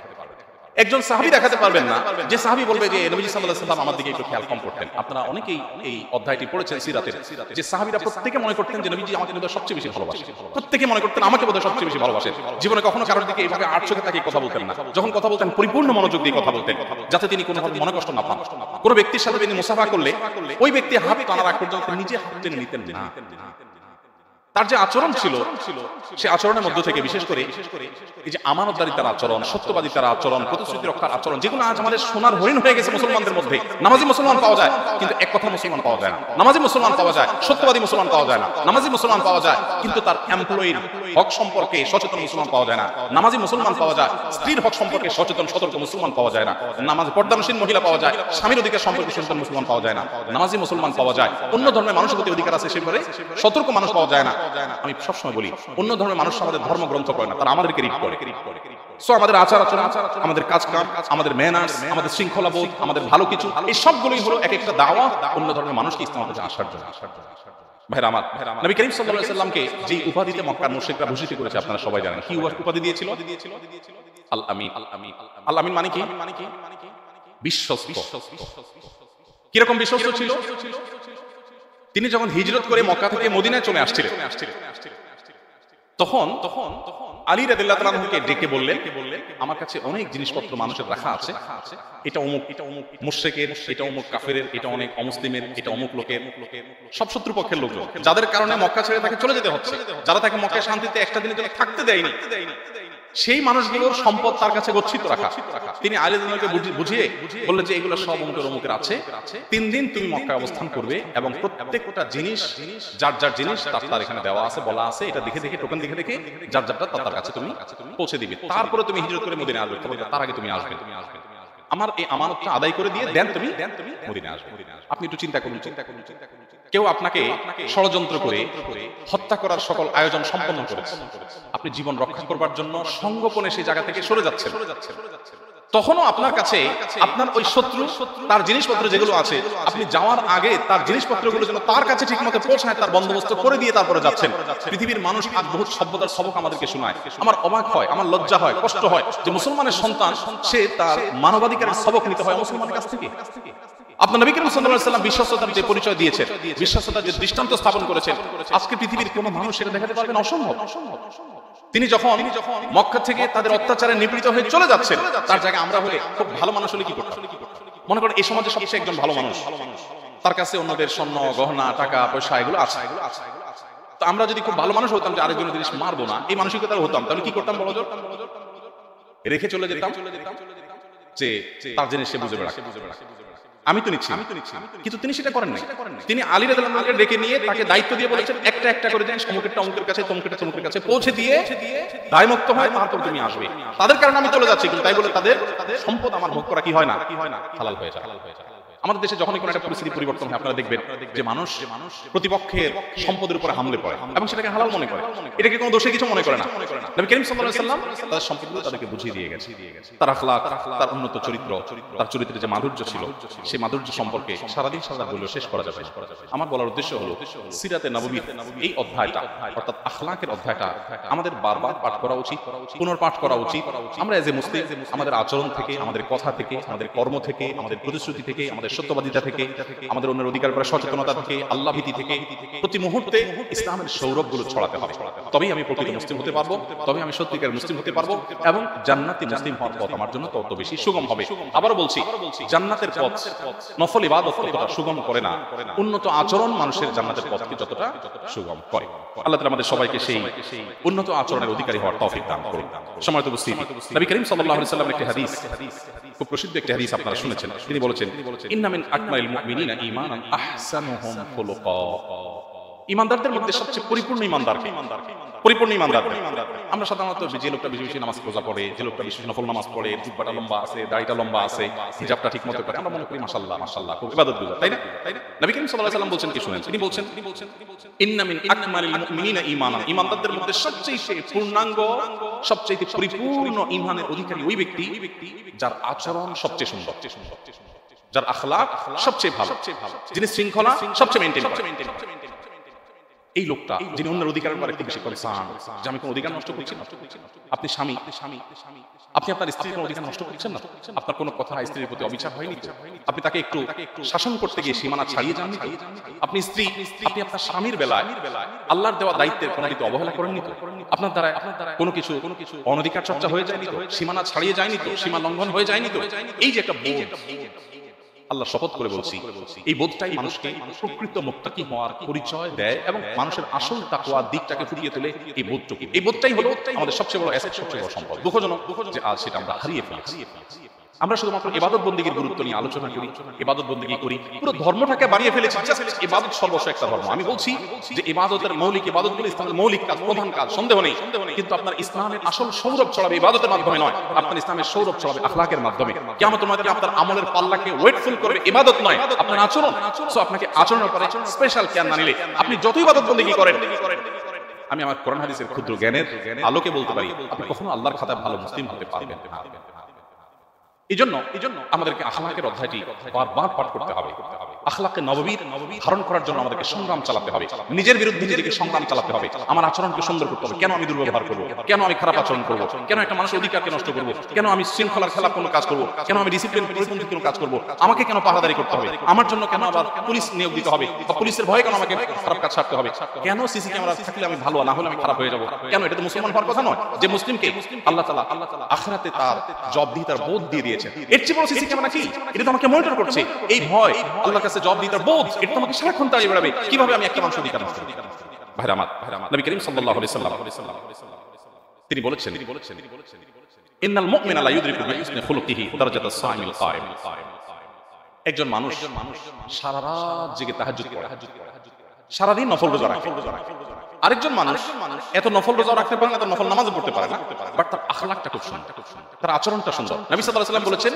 একজন সাহাবী দেখাতে পারবেন না যে সাহাবী বলবে যে নবী সাল্লাল্লাহু আলাইহি ওয়াসাল্লাম আমার দিকে একটু খেয়াল কম করতেন। আপনারা অনেকেই এই অধ্যায়টি পড়েছেন সিরাতের, যে সাহাবীরা প্রত্যেকে মনে করতেন যে নবীজি আমাকে বোধহয় সবচেয়ে বেশি ভালোবাসেন, প্রত্যেকে মনে করতেন আমাকে বোধহয় সবচেয়ে বেশি ভালোবাসেন। জীবনে কখনো কারোর দিকে এইভাবে আট চোখে তাকিয়ে কথা বলতেন না। যখন কথা বলতেন পরিপূর্ণ মনোযোগ দিয়ে কথা বলতেন, যাতে তিনি কোনোভাবে মনে কষ্ট না পান। কোনো ব্যক্তির সাথে তিনি মুসাফা করলে ওই ব্যক্তি হাত টানার আগ পর্যন্ত নিজে হাত টেনে নিতেন না। তার যে আচরণ ছিল, সে আচরণের মধ্য থেকে বিশেষ করে এই যে আমানতদারিতার আচরণ, সত্যবাদিতার আচরণ, প্রতিশ্রুতি রক্ষার আচরণ, যেগুলো আজ আমাদের সোনার হরিণ হয়ে গেছে মুসলমানদের মধ্যে। নামাজি মুসলমান পাওয়া যায় কিন্তু এক কথা মুসলমান পাওয়া যায় না। নামাজি মুসলমান পাওয়া যায়, সত্যবাদী মুসলমান পাওয়া যায় না। নামাজি মুসলমান পাওয়া যায় কিন্তু তার এমপ্লয়ির হক সম্পর্কে সচেতন মুসলমান পাওয়া যায় না। নামাজি মুসলমান পাওয়া যায়, স্ত্রীর হক সম্পর্কে সচেতন সতর্ক মুসলমান পাওয়া যায় না। নামাজ পর্দানশীল মহিলা পাওয়া যায়, স্বামীর অধিকার সম্পর্কে সচেতন মুসলমান পাওয়া যায় না। নামাজি মুসলমান পাওয়া যায়, অন্য ধর্মের মানুষের প্রতি অধিকার আছে সেভাবে সতর্ক মানুষ পাওয়া যায় না। আমি সবসময় বলি, অন্য ধর্মের মানুষ আমাদের ধর্মগ্রন্থ করে না, তারা আমাদেরকে রিড করে। সো আমাদের আচার আচরণ, আমাদের কাজ কাম, আমাদের ম্যানার্স, আমাদের শৃঙ্খলাবোধ, আমাদের ভালো কিছু, এই সবগুলোই হলো এক একটা দাওয়াত অন্য ধর্মের মানুষকে ইসলামের কাছে আসার জন্য। ভাইরা আমার, নবী করিম সাল্লাল্লাহু আলাইহি ওয়াসাল্লামকে যে উপাধিতে মক্কার মুশরিকরা ভূষিত করেছে আপনারা সবাই জানেন। কি উপাধি দিয়েছিল? আল আমিন। আল আমিন মানে কি? বিশ্বস্ত। কিরকম বিশ্বস্ত ছিল? তিনি যখন হিজরত করে মক্কা থেকে মদিনায় চলে আসছিলেন, তখন আলী রাদিয়াল্লাহু তাআলা আনহুকে ডেকে বললেন, আমার কাছে অনেক জিনিসপত্র মানুষের রাখা আছে, এটা অমুক মুশরিকের, এটা অমুক কাফেরের, এটা অনেক অমুসলিমের, এটা অমুক লোকের, সব শত্রুপক্ষের লোক, যাদের কারণে মক্কা ছেড়ে তাকে চলে যেতে হচ্ছে, যারা তাকে মক্কায় শান্তিতে একটা দিনের জন্য থাকতে দেয়নি। সেই মানুষগুলোর সম্পদ তার কাছে গচ্ছিত রাখা। তিনি আলী রাদিয়াল্লাহু আনহুকে বুঝিয়ে বললেন যে এগুলো সব অমুকের আছে, 3 দিন তুমি মক্কায় অবস্থান করবে এবং প্রত্যেকটা জিনিস যার যার জিনিস তার এখানে দেওয়া আছে, বলা আছে, এটা দেখে দেখে টোকেন দেখে দেখে যার যারটা তার কাছে তুমি পৌঁছে দিবে। তারপরে তুমি হিজরত করে মদিনায় আসবে, তার আগে তুমি আসবে। আমার এই আমানতটা আদায় করে দিয়ে দেন তুমি মদিনায় আসবে। আপনি একটু চিন্তা করুন, কেউ আপনাকে ষড়যন্ত্র করে হত্যা করার সকল আয়োজন সম্পন্ন করেছে, আপনি জীবন রক্ষা করবার জন্য সঙ্গোপনে সেই জায়গা থেকে সরে যাচ্ছেন, তখনও আপনার কাছে আপনার ওই শত্রু তার জিনিসপত্র যেগুলো আছে, আপনি যাওয়ার আগে তার জিনিসপত্রগুলো যেন তার কাছে ঠিকমতো পৌঁছায় তার বন্দোবস্ত করে দিয়ে তারপরে যাচ্ছেন। পৃথিবীর মানুষ আজ বহুত সভ্যতার সবক আমাদেরকে শোনায়। আমার অবাক হয়, আমার লজ্জা হয়, কষ্ট হয় যে মুসলমানের সন্তান সে তার মানবাধিকারের সবক নিতে হয় মুসলমানের কাছ থেকে। আপনার নবী করিম সাল্লাল্লাহু আলাইহি ওয়াসাল্লাম বিশ্বস্ততার যে পরিচয় দিয়েছেন, বিশ্বস্ততার যে দৃষ্টান্ত স্থাপন করেছেন, আজকে পৃথিবীর কোনো মানুষ সেটা দেখাতে পারবেন অসম্ভব। তিনি যখন মক্কা থেকে তাদের অত্যাচারে নিপীড়িত হয়ে চলে যাচ্ছেন, তার জায়গায় আমরা হলে খুব ভালো মানুষ হলে কি করতাম? মনে করেন এই সমাজে সবচেয়ে একজন ভালো মানুষ, তার কাছে অন্যদের স্বর্ণ গহনা টাকা পয়সা এগুলো আছে, তো আমরা যদি খুব ভালো মানুষ হতাম যে আরেকজনের জিনিস মারবো না, এই মানসিকতার হতাম, তাহলে কি করতাম বলো? রেখে চলে যেতাম যে তার জিনিস সে বুঝে বেড়াকে, আমি তো নিচ্ছি। কিন্তু তিনি সেটা করেন নাই। তিনি আলী রাদিয়াল্লাহু আনহুকে ডেকে নিয়ে তাকে দায়িত্ব দিয়ে বলেছেন একটা একটা করে দেন, অমুকেরটা অমুকের কাছে, তমুকের কাছে পৌঁছে দিয়ে দায়মুক্ত হয়, তারপর তুমি আসবে। তাদের কারণে আমি চলে যাচ্ছি, কিন্তু তাই বলে তাদের সম্পদ আমার ভোগ করা কি হয় না, হালাল হয়ে যায়। আমাদের দেশে যখনই কোনো একটা পরিস্থিতি পরিবর্তন হয়, আপনারা দেখবেন যে মানুষ প্রতিপক্ষের সম্পদের উপরে হামলে পড়ে এবং সেটাকে হালাল মনে করে, এটাকে কোনো দোষে কিছু মনে করে না। নবী করিম সাল্লাল্লাহু আলাইহি ওয়াসাল্লাম তাদের সম্পদগুলো তাদেরকে বুঝিয়ে দিয়ে গেছে। তার আখলাক, তার উন্নত চরিত্র, তার চরিত্রে যে মাধুর্য ছিল, সেই মাধুর্য সম্পর্কে সারাদিন সারা বলেও শেষ করা যাবে। আমার বলার উদ্দেশ্য হলো সিরাতে নববীর এই অধ্যায়টা, অর্থাৎ আখলাকের অধ্যায়টা আমাদের বারবার পাঠ করা উচিত, পুনর্পাঠ করা উচিত। আমরা এজ এ মুসলিম আমাদের আচরণ থেকে, আমাদের কথা থেকে, আমাদের কর্ম থেকে, আমাদের প্রতিশ্রুতি থেকে, আমাদের সত্যবাদিতা থেকে, আমাদের অন্যের অধিকার করার সচেতনতা থেকে, আল্লাহ ভীতি থেকে প্রতি মুহূর্তে ইসলামের সৌরভগুলো ছড়াতে হবে। তবেই আমি প্রকৃত মুসলিম হতে পারবো, তবে আমি সত্যিকার মুসলিম হতে পারবো এবং জান্নাতি মুসলিম হওয়ার পথ আমার জন্য তত বেশি সুগম হবে। আবারও বলছি, জান্নাতের পথ নফল ইবাদত ততটা সুগম করে না, উন্নত আচরণ মানুষের জান্নাতের পথকে যতটা সুগম করে। আল্লাহ তাআলা আমাদের সবাইকে সেই উন্নত আচরণের অধিকারী হওয়ার তৌফিক দান করুন। সম্মানিত উপস্থিতি, নবী করিম সাল্লাল্লাহু আলাইহি ওয়াসাল্লামের একটি হাদিস, খুব প্রসিদ্ধ একটি হাদিস আপনারা শুনেছেন। তিনি বলেছেন, ইন্না মিন আকমালিল মুমিনিনা ঈমানান আহসানুহুম খুলুকা। ঈমানদারদের মধ্যে সবচেয়ে পরিপূর্ণ ঈমানদার কে? পরিপূর্ণ ঈমানদার। আমরা সাধারণত যে লোকটা বেশি বেশি নামাজ রোজা পড়ে, যে লোকটা বেশি নফল নামাজ পড়ে, জুব্বাটা লম্বা আছে, দাড়িটা লম্বা আছে, হিজাবটা ঠিকমতো করে, আমরা মনে করি মাশাআল্লাহ মাশাআল্লাহ খুব ইবাদতগুজার, তাই না? নবী করিম সাল্লাল্লাহু আলাইহি ওয়াসাল্লাম বলছেন কি শুনেন, তিনি বলছেন, ইন্না মিন আকমালিল মুমিনিনা ঈমানান, ঈমানদারদের মধ্যে সবচেয়ে পূর্ণাঙ্গ, সবচেয়ে পরিপূর্ণ ঈমানের অধিকারী ওই ব্যক্তি যার আচরণ সবচেয়ে সুন্দর, যার আখলাক সবচেয়ে ভালো, যিনি শৃঙ্খলা সবচেয়ে মেইনটেইন করেন। এই লোকটা যিনি অন্যের অধিকারের উপর একটু বেশি কনসার্ন, যে আমি কোনো অধিকার নষ্ট করছি না। আপনি স্বামী, আপনি আপনার স্ত্রীর কোনো অধিকার নষ্ট করছেন না, আপনার কোনো কথা স্ত্রীর প্রতি অবিচার হয়নি, আপনি তাকে একটু শাসন করতে গিয়ে সীমানা ছাড়িয়ে যাননি। আপনি স্ত্রী, আপনি আপনার স্বামীর বেলায় আল্লাহর দেওয়া দায়িত্বের কোনো দিকে অবহেলা করেননি তো? আপনার দ্বারা কোনো কিছু অনধিকার চর্চা হয়ে যায়নি তো? সীমানা ছাড়িয়ে যায়নি তো? সীমা লঙ্ঘন হয়ে যায়নি তো? এই যে একটা বোধ, আল্লাহ শপথ করে বলছি, এই বোধটাই মানুষকে প্রকৃত মুত্তাকি হওয়ার পরিচয় দেয় এবং মানুষের আসল তাকওয়ার দিকটাকে ফুটিয়ে তোলে। এই বোধটুকু, এই বোধটাই হলো আমাদের সবচেয়ে বড় অ্যাসেট, সবচেয়ে বড় সম্পদ। দুঃখজনক যে আজ সেটা আমরা হারিয়ে ফেলেছি। আমরা শুধুমাত্র ইবাদত বন্দেগীর গুরুত্ব নিয়ে আলোচনা করি, ইবাদত বন্দেগী করি, পুরো ধর্মটাকে বানিয়ে ফেলেছি ইবাদত সর্বস্ব একটা ধর্ম। আমি বলছি যে ইবাদতের মৌলিক ইবাদতগুলো ইসলামের মৌলিক কাজ, প্রধান কাজ, সন্দেহ নেই। কিন্তু আপনার ইসলামের আসল সৌরভ ছড়াবে ইবাদতের মাধ্যমে নয়, আপনার ইসলামের সৌরভ ছড়াবে আখলাকের মাধ্যমে। কিয়ামতের ময়দানে আপনার আমলের পাল্লাকে ওয়েটফুল করবে ইবাদত নয়, আপনার আচরণ। সো আপনাকে আচরণের উপরে স্পেশাল কেয়ার না নিলে আপনি যত ইবাদত বন্দেগী করেন, আমি আমার কোরআন হাদিসের ক্ষুদ্র জ্ঞানের আলোকে বলতে পারি, আপনি কখনো আল্লাহর খাতায় ভালো মুসলিম হতে পারবেন না। এই জন্য আমাদেরকে আখলাকের অধ্যায়টি বারবার পাঠ করতে হবে। আখলাকে নববীর ধারণ করার জন্য আমাদেরকে সংগ্রাম চালাতে হবে, নিজের বিরুদ্ধে নিজেকে সংগ্রাম চালাতে হবে। আমার আচরণকে সুন্দর করতে হবে। কেন আমি দুর্ব্যবহার করবো? কেন আমি খারাপ আচরণ করবো? কেন একটা মানুষের অধিকারকে নষ্ট করবো? কেন আমি শৃঙ্খলার খেলাফ কোনো কাজ করবো? কেন আমি ডিসিপ্লিন পরিপন্থী কোনো কাজ করবো? আমাকে কেন পাহারাদারি করতে হবে? আমার জন্য কেন আবার পুলিশ নিয়োগ দিতে হবে? বা পুলিশের ভয়ে কেন আমাকে খারাপ কাজ ছাড়তে হবে? কেন সিসি ক্যামেরা থাকলে আমি ভালো, না হলে আমি খারাপ হয়ে যাবো? কেন? এটা তো মুসলমান হওয়ার কথা নয়, যে মুসলিমকে আল্লাহ তাআলা আখিরাতে তার জবাবদিহিতার বোধ দিয়ে দিয়েছেন। এর চেয়ে বড় সিসি ক্যামেরা কি? এটা তো আমাকে মনিটর করছে। এই ভয়, আল্লাহর কাছে জবাবদিহিতার বোধ, এটা তো আমাকে সারাক্ষণ তাড়িয়ে বেড়াবে। কিভাবে আমি একটা মানুষের অধিকার নষ্ট করব? ভাইরা আমার, নবী করিম সাল্লাল্লাহু আলাইহি ওয়াসাল্লাম তিনি বলেছেন ইন্নাল মুমিনা লা ইউদরিকু বিহুসনি খুলুকিহি দারাজাতাস সাইমিল কায়েম। একজন মানুষ সারা রাত জেগে তাহাজ্জুদ পড়ে, সারাদিন নফল রোজা রাখে। আরেকজন মানুষ এত নফল রোজা রাখতে পারে না, এত নফল নামাজও পড়তে পারে না, বাট তার আখলাকটা খুব সুন্দর, তার আচরণটা সুন্দর। নবী সাল্লাল্লাহু আলাইহি ওয়াসাল্লাম বলেছেন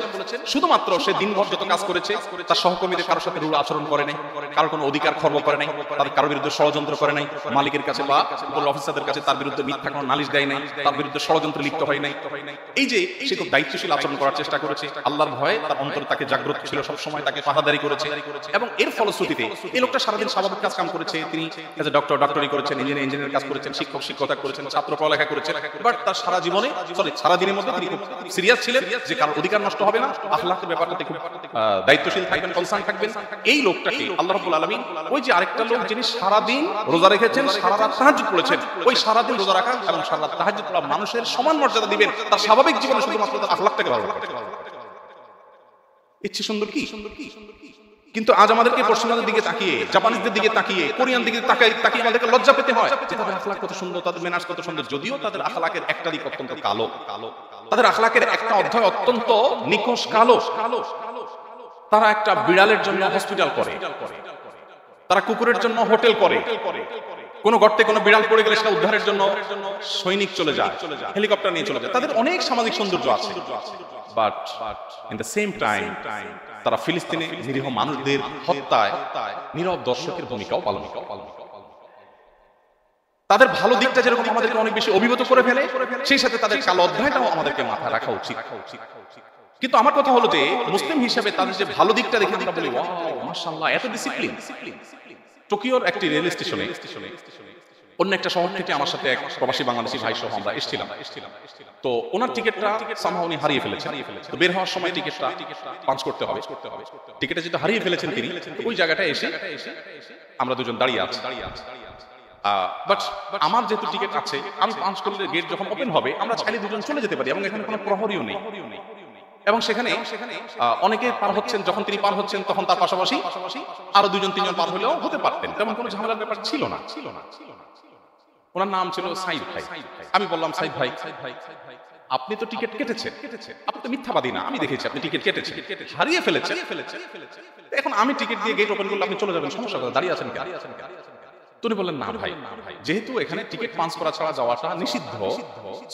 শুধুমাত্র সে দিনভর যত কাজ করেছে তার সহকর্মীদের কারোর সাথে রূঢ় আচরণ করে নাই, কারোর কোনো অধিকার খর্ব করে নাই, তার কারোর বিরুদ্ধে ষড়যন্ত্র করে নাই, মালিকের কাছে বা উপরের অফিসারদের কাছে তার বিরুদ্ধে মিথ্যা কোনো নালিশ দেয় নাই, তার বিরুদ্ধে ষড়যন্ত্রে লিপ্ত হয় নাই। এই যে সে খুব দায়িত্বশীল আচরণ করার চেষ্টা করেছে, আল্লাহর ভয়ে তার অন্তরে তাকে জাগ্রত ছিল, সব সময় তাকে পাহারাদারি করেছে, এবং এর ফলশ্রুতিতে এই লোকটা সারাদিন স্বাভাবিক কাজ কাম করেছে। তিনি এজ এ ডক্টর ডক্টরি করেছেন, ইঞ্জিনিয়ার কাজ করেছেন, শিক্ষক শিক্ষকতা করেছেন, ছাত্র পড়ালেখা করেছেন, বাট তার সারা জীবনে সারা দিনের মধ্যে তিনি খুব সিরিয়াস ছিলেন যে কারোর অধিকার নষ্ট হবে না, আখলাকের ব্যাপারটাতে খুব দায়িত্বশীল থাকবেন, কনসার্ন থাকবেন। এই লোকটাকে আল্লাহ রাব্বুল আলামিন ওই যে আরেকটা লোক যিনি সারা দিন রোজা রেখেছেন, সারা রাত তাহাজ্জুদ পড়েছেন, ওই সারা দিন রোজা রাখা এবং সারা রাত তাহাজ্জুদ পড়া মানুষের সমান মর্যাদা দিবেন তার স্বাভাবিক জীবনে, শুধুমাত্র তার আখলাকটাকে ভালো রাখতে। ইচ্ছে সুন্দর কি? কিন্তু আজ আমাদেরকে পশ্চিমাদের দিকে তাকিয়ে, জাপানিজদের দিকে তাকিয়ে, কোরিয়ান দিকে তাকিয়ে আমাদেরকে লজ্জা পেতে হয় যে তাদের আখলাক কত সুন্দর, তাদের মেনাজ কত সুন্দর, যদিও তাদের আখলাকের একটা দিক অত্যন্ত কালো, তাদের আখলাকের একটা অধ্যায় অত্যন্ত নিকষ কালো। তারা একটা বিড়ালের জন্য হসপিটাল করে, তারা কুকুরের জন্য হোটেল করে, কোন গর্তে কোনো বিড়াল পড়ে গেলে সেটা উদ্ধারের জন্য সৈনিক চলে যায়, হেলিকপ্টার নিয়ে চলে যায়। তাদের অনেক সামাজিক সৌন্দর্য আছে, but in the same time তারা ফিলিস্তিনে নিরীহ মানুষদের হত্যায় নীরব দর্শকের ভূমিকাও পালন করে। তাদের ভালো দিকটা যেরকম আমাদেরকে অনেক বেশি অভিভূত করে ফেলে, সেই সাথে তাদের কালো অধ্যায়টাও আমাদেরকে মাথায় রাখা উচিত। কিন্তু আমার কথা হলো যে মুসলিম হিসেবে তাদের যে ভালো দিকটা দেখে আমরা বলি ওয়াও মাশাআল্লাহ, এত ডিসিপ্লিন। টোকিওর একটি রেল স্টেশনে অন্য একটা শহর থেকে আমার সাথে এক প্রবাসী বাংলাদেশি ভাই সহ আমরা এসেছিলাম। তো ওনার টিকিটটা সামহাও উনি হারিয়ে ফেলেছেন। তো বের হওয়ার সময় টিকিটটা পাঞ্চ করতে হবে। টিকিটটা যেটা হারিয়ে ফেলেছেন তিনি, ওই জায়গাটায় এসে আমরা দুজন দাঁড়িয়ে আছি। বাট আমার যেহেতু টিকিট আছে, আমি পাঞ্চ করলে গেট যখন ওপেন হবে আমরা চাইলে দুজন চলে যেতে পারি, এবং এখানে কোনো প্রহরীও নেই। এবং সেখানে অনেকে পার হচ্ছেন, যখন তিনি পার হচ্ছেন তখন তার পাশাপাশি আরো দুজন তিনজন পার হলেও হতে পারতেন, তেমন কোনো ঝামেলার ব্যাপার ছিল না। ওনার নাম ছিল সাইদ ভাই। আমি বললাম সাইদ ভাই, আপনি তো টিকিট কেটেছেন, আপনি তো মিথ্যাবাদী না, আমি দেখেছি আপনি টিকিট কেটেছেন, হারিয়ে ফেলেছেন। এখন আমি টিকিট দিয়ে গেট ওপেন করলে আপনি চলে যাবেন, সমস্যা কথা, দাঁড়িয়ে আছেন কেন? তিনি বললেন না ভাই, যেহেতু এখানে টিকিট পাঞ্চ করা ছাড়া যাওয়াটা নিষিদ্ধ,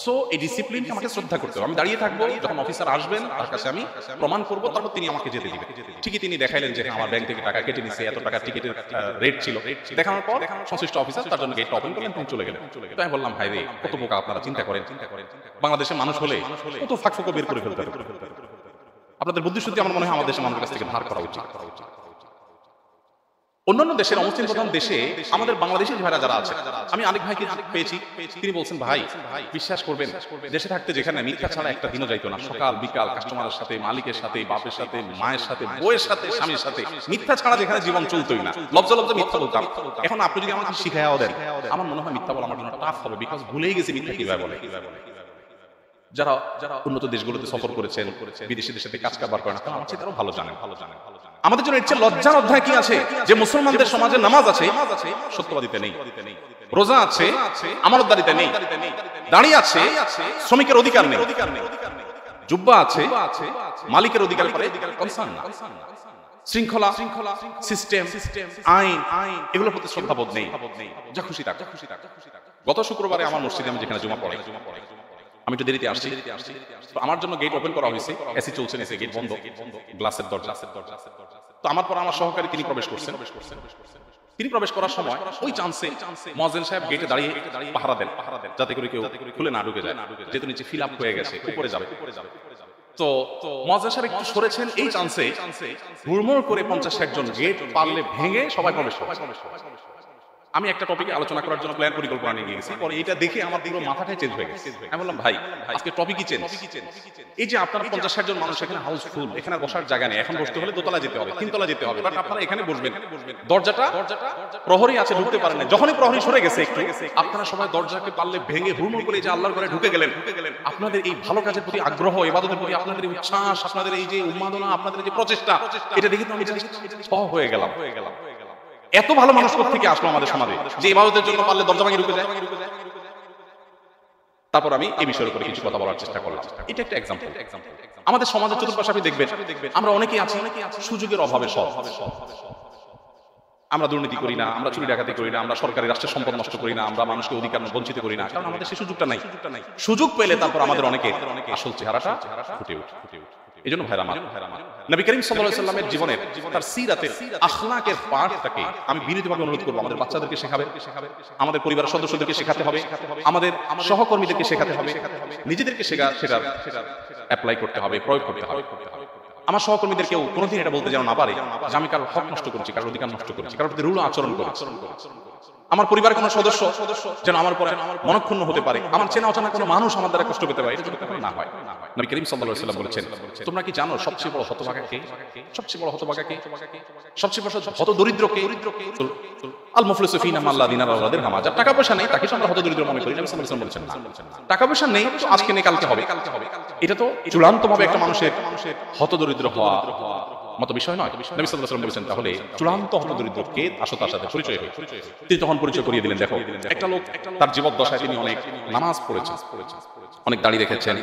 সো এই ডিসিপ্লিনকে আমাকে শ্রদ্ধা করতে হবে। আমি দাঁড়িয়ে থাকবো, যখন অফিসার আসবেন তার কাছে আমি প্রমাণ করবো, তারপর তিনি আমাকে যেতে দিবেন। ঠিকই তিনি দেখাইলেন যে আমার ব্যাংক থেকে টাকা কেটে নিছে, এত টাকা টিকিটের রেট ছিল। দেখানোর পর সংশ্লিষ্ট অফিসার তার জন্য গেটটা ওপেন করলেন, তিনি চলে গেলেন। তো আমি বললাম ভাই রে, কত বোকা আপনারা, চিন্তা করেন বাংলাদেশের মানুষ হলে কত ফাঁকফোকো বের করে ফেলতে হবে। আপনাদের বুদ্ধিশুদ্ধি আমার মনে হয় আমাদের দেশের মানুষের কাছ থেকে ধার করা উচিত। অন্যান্য দেশের অমুসলিম প্রধান দেশে আমাদের বাংলাদেশি ভাইরা যারা আছে, আমি আরেক ভাইকে পেয়েছি, তিনি বলছেন ভাই বিশ্বাস করবেন, দেশে থাকতে যেখানে মিথ্যা ছাড়া একটা দিনও যাইতো না, সকাল বিকাল কাস্টমারের সাথে, মালিকের সাথে, বাপের সাথে, মায়ের সাথে, বউয়ের সাথে, স্বামীর সাথে, মিথ্যা ছাড়া যেখানে জীবন চলতোই না, লজ্জা লজ্জা মিথ্যা বলতাম। এখন আপনি যদি আমাকে শিখাইয়াও দেন, আমার মনে হয় মিথ্যা বলা আমার জন্য টাফ হবে, বিকজ ভুলেই গেছি মিথ্যা কিভাবে বলে। যারা উন্নত দেশগুলোতে সফর করেছেন, বিদেশিদের সাথে কাজ কারবার করেন, আমার চেয়ে তারাও ভালো জানেন। আমাদের জন্য এর চেয়ে লজ্জার অধ্যায় কি আছে যে মুসলমানদের সমাজে নামাজ আছে, সত্যবাদিতে নেই, রোজা আছে, আমানতদারিতে নেই, দাঁড়িয়ে আছে, শ্রমিকের অধিকার নেই, জুব্বা আছে, মালিকের অধিকার পরে কনসার্ন না, শৃঙ্খলা, সিস্টেম, আইন, এগুলোর প্রতি শ্রদ্ধাবোধ নেই, যা খুশি তা। গত শুক্রবারে আমার মসজিদে আমি যেখানে জুমা পড়াই, আমি একটু দেরিতে আসছি, তো আমার জন্য গেট ওপেন করা হয়েছে, এসি চলছে, এসি গেট বন্ধ, গ্লাসের দরজা। তো আমার পর আমার সহকারী তিনি প্রবেশ করছেন। তিনি প্রবেশ করার সময় ওই চান্সে মুয়াজ্জিন সাহেব গেটে দাঁড়িয়ে পাহারা দেন, যাতে করে কেউ খুলে না ঢুকে যায়, যেহেতু নিচে ফিল আপ হয়ে গেছে, উপরে যাবে। তো মুয়াজ্জিন সাহেব একটু সরেছেন, এই চান্সে হুড়মুড় করে 50-60 জন গেট পারলে ভেঙে সবাই প্রবেশ করে। আমি একটা টপিকে আলোচনা করার জন্য প্ল্যান পরিকল্পনা নিয়ে গেছি, পরে এটা দেখে আমার পুরো মাথাটাই চেঞ্জ হয়ে গেছে। আমি বললাম ভাই আজকে টপিকই চেঞ্জ, এই যে আপনারা 50-60 জন মানুষ এখানে হাউসফুল, এখানে বসার জায়গা নেই, এখন বসতে হলে দোতলা যেতে হবে, তিনতলা যেতে হবে, বাট আপনারা এখানে বসবেন, দরজাটা প্রহরী আছে, ঢুকতে পারেন না। যখনই প্রহরী সরে গেছে একটু, আপনারা সবাই দরজাকে পারলে ভেঙে হুড়মুড় করে যে আল্লাহর ঘরে ঢুকে গেলেন। আপনাদের এই ভালো কাজের প্রতি আগ্রহ, ইবাদতের প্রতি আপনাদের এই উচ্ছ্বাস, আপনাদের এই যে উন্মাদনা, আপনাদের যে প্রচেষ্টা, এটা দেখে তো আমি হয়ে গেলাম। এত ভালো মানুষ থেকে আসলো আমাদের সমাজে যে ইবাদতের জন্য পারলে দরজা ভাঙে ঢুকে যায়। তারপর আমি এই বিষয়ের উপরে কিছু কথা বলার চেষ্টা করলাম। এটা একটা এক্সাম্পল। আমাদের সমাজের চতুর্পাশে আপনি দেখবেন আমরা অনেকেই আছি সুযোগের অভাবে সব। আমরা দুর্নীতি করি না, আমরা চুরি ডাকাতি করি না, আমরা সরকারি রাষ্ট্রের সম্পদ নষ্ট করি না, আমরা মানুষকে অধিকার বঞ্চিত করি না, কারণ আমাদের সেই সুযোগটা নাই। সুযোগ পেলে তারপর আমাদের অনেকে আসল চেহারাটা ফুটে ওঠে। এই জন্য ভাইরা আমার, নবী করিম সাল্লাল্লাহু আলাইহি ওয়াসাল্লামের জীবনের তার সিরাতের আখলাকের পাঠটাকে আমি বিনীতভাবে অনুরোধ করবো আমাদের বাচ্চাদেরকে শেখাবে, আমাদের পরিবারের সদস্যদেরকে শেখাতে হবে, আমাদের সহকর্মীদেরকে শেখাতে হবে, নিজেদেরকে সেটা অ্যাপ্লাই করতে হবে, প্রয়োগ করতে হবে। আমার সহকর্মীদের কেউ কোনোদিন এটা বলতে যেন না পারে যে আমি কারোর হক নষ্ট করছি, কারোর অধিকার নষ্ট করছি, কারোর প্রতি রূঢ় আচরণ করছি। আমার পরিবারের কোনো সদস্য যেন আমার পরে মনক্ষুণ্ণ হতে পারে, আমার চেনা অচেনা কোনো মানুষ আমার দ্বারা কষ্ট পেতে পারে, এটা যেন কখনো না হয়। নবী করিম সাল্লাল্লাহু আলাইহি ওয়াসাল্লাম বলেছেন, তোমরা কি জানো সবচেয়ে বড় হতভাগা কে? সবচেয়ে বড় হতভাগা কে? সবচেয়ে বড় হত দরিদ্র কে? আল মুফলিসু ফিনা মান লা দিনার ওয়া দিরহাম। যার টাকা পয়সা নেই তাকে আমরা হত দরিদ্র মনে করি। নবী সাল্লাল্লাহু আলাইহি ওয়াসাল্লাম বলেছেন না, টাকা পয়সা নেই তো আজকে নেই কালকে হবে। এটা তো চূড়ান্তভাবে একটা মানুষের হত দরিদ্র হওয়া মতো বিষয় নয়। নবী সাল্লাল্লাহু আলাইহি ওয়াসাল্লাম বলেছেন, তাহলে চূড়ান্ত হত দরিদ্র কে? আসো তার সাথে পরিচয় হয়। তিনি তখন পরিচয় করিয়ে দিলেন, দেখো একটা লোক তার জীবদ্দশায় তিনি অনেক নামাজ পড়েছেন, অনেক দাড়ি রেখেছেন,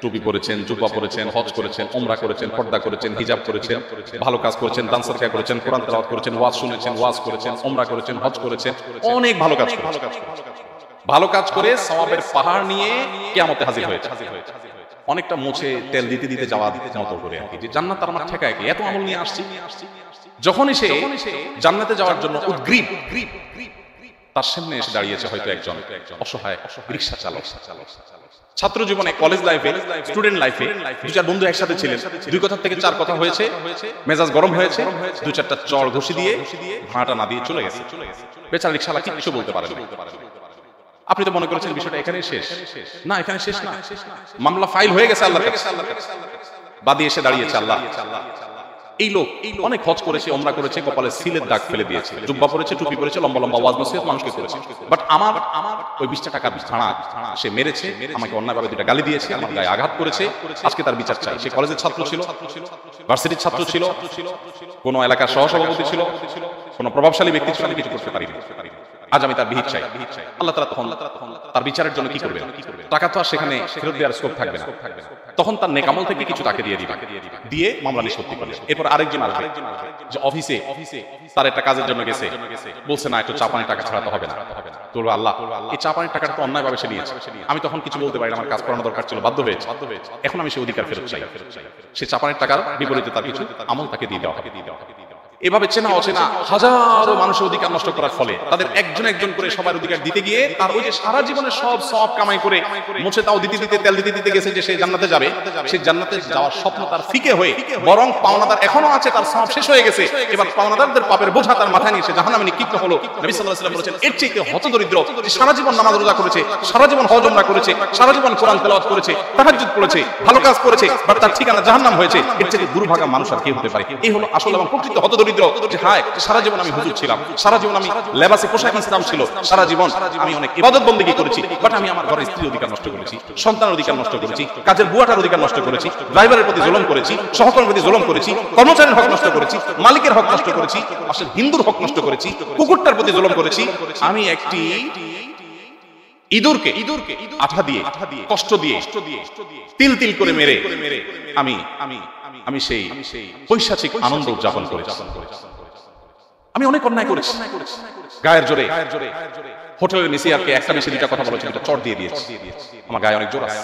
টুপি পরেছেন, জুব্বা পরেছেন, হজ করেছেন, উমরা করেছেন, পর্দা করেছেন, হিজাব করেছেন, ভালো কাজ করেছেন, দান সদকা করেছেন, কোরআন তেলাওয়াত করেছেন, ওয়াজ শুনেছেন, ওয়াজ করেছেন, উমরা করেছেন, হজ করেছেন, অনেক ভালো কাজ করেছেন। ভালো কাজ করে সওয়াবের পাহাড় নিয়ে কিয়ামতে হাজির হয়েছে। অনেকটা মুছে তেল দিতে দিতে যাওয়ার মতো করে আর কি, যে জান্নাত আমার ঠেকায় কি, এত আমল নিয়ে আসছি। যখনই সে জান্নাতে যাওয়ার জন্য উদ্গ্রীব, তার সামনে এসে দাঁড়িয়েছে হয়তো একজন অসহায় রিকশা চালক। ছাত্র জীবনে, কলেজ লাইফে, স্টুডেন্ট লাইফে দু চার বন্ধু একসাথে ছিলেন, দুই কথা থেকে চার কথা হয়েছে, মেজাজ গরম হয়েছে, দু চারটা চড় ঘুষি দিয়ে ভাড়াটা না দিয়ে চলে গেছে। বেচারা রিকশাওয়ালা কিছু বলতে পারেন না। আপনি তো মনে করেছেন বিষয়টা এখানেই শেষ। না, এখানে শেষ না, মামলা ফাইল হয়ে গেছে আল্লাহর কাছে। বাদী এসে দাঁড়িয়েছে, আল্লাহ এই লোক অনেক হজ করেছে, উমরা করেছে, কপালে সিলের দাগ ফেলে দিয়েছে, জুব্বা পরেছে, টুপি পরেছে, লম্বা লম্বা ওয়াজ নসিহত মানুষকে করেছে, বাট আমার ওই 20 টাকা ভাড়া সে মেরেছে, আমাকে অন্যায়ভাবে দুটা গালি দিয়েছে, আমার গায়ে আঘাত করেছে, আজকে তার বিচার চাই। সে কলেজের ছাত্র ছিল, ভার্সিটির ছাত্র ছিল, কোন এলাকার সহসভাপতি ছিল, কোন প্রভাবশালী ব্যক্তি ছিল, আমি কিছু করতে পারিনি। আজ আমি তার বিহিত চাই। আল্লাহ তাআলা তখন তার বিচারের জন্য কি করবেন? টাকা তো আর সেখানে ফেরত দেওয়ার স্কোপ থাকবে না, তখন তার নেক আমল থেকে কিছু তাকে দিয়ে দিবে, দিয়ে মামলা নিষ্পত্তি করবে। এরপর আরেকজন আসবে, যে অফিসে তার একটা কাজের জন্য গেছে, বলছে না একটু চা পানির টাকা ছাড়া তো হবে না। তো আল্লাহ, এই চা পানির টাকাটা তো অন্যায়ভাবে সে নিয়েছে, আমি তখন কিছু বলতে পারি না, আমার কাজ করানো দরকার ছিল, বাধ্য হয়েছে, এখন আমি সে অধিকার ফেরত চাই। সে চা পানির টাকার বিপরীতে তার কিছু আমল তাকে দিয়ে দেওয়া হবে। এভাবে চেনা অচেনা হাজারো মানুষের অধিকার নষ্ট করার ফলে তাদের একজন একজন করে সবার অধিকার দিতে গিয়ে তার ওই যে সারা জীবনে সব কামাই করে মুছে তাও দিতে দিতে তেল দিতে দিতে গেছে যে সে জান্নাতে যাবে, সেই জান্নাতে যাওয়ার স্বপ্ন তার ফিকে হয়ে বরং পাওনাদার এখনো আছে, তার সওয়াব শেষ হয়ে গেছে, এবার পাওনাদারদের পাপের বোঝা তার মাথায় নিয়ে সে জাহান্নামে নিক্ষিপ্ত হলো। নবী সাল্লাল্লাহু আলাইহি ওয়াসাল্লাম বলেছেন, এর চেয়ে হতদরিদ্র যে সারা জীবন নামাজ রোজা করেছে, সারা জীবন হজ উমরা করেছে, সারা জীবন কোরআন তেলাওয়াত করেছে, তাহাজ্জুদ পড়েছে, ভালো কাজ করেছে, বাট তার ঠিকানা জাহান্নাম হয়েছে, এর চেয়ে দুর্ভাগা মানুষ আর কি হতে পারে? এই হলো আসল এবং প্রকৃত হতদরিদ্র, যে হায় সারা জীবন আমি হুজুর ছিলাম, সারা জীবন আমি লেবাসে পোশাক ইসলাম ছিল, সারা জীবন আমি অনেক ইবাদত বন্দেগী করেছি, বাট আমি আমার ঘরের স্ত্রীর অধিকার নষ্ট করেছি, সন্তানের অধিকার নষ্ট করেছি, কাজের বুয়াটার অধিকার নষ্ট করেছি, ড্রাইভারের প্রতি জুলুম করেছি, সহকর্মীর প্রতি জুলুম করেছি, কর্মচারীর হক নষ্ট করেছি, মালিকের হক নষ্ট করেছি, আসলে হিন্দুর হক নষ্ট করেছি, কুকুরটার প্রতি জুলুম করেছি। আমি একটি ইঁদুরকে আঠা দিয়ে কষ্ট দিয়ে তিল তিল করে মেরে আমি সেই পৈশাচিক আনন্দ উদযাপন করেছি। আমি অনেক অন্যায় করেছি, গায়ের জোরে হোটেলের মিসিয়ারকে একটা বেশি দুটা কথা বলেছি, একটা চট দিয়ে দিয়েছি, আমার গায়ে অনেক জোর আছে,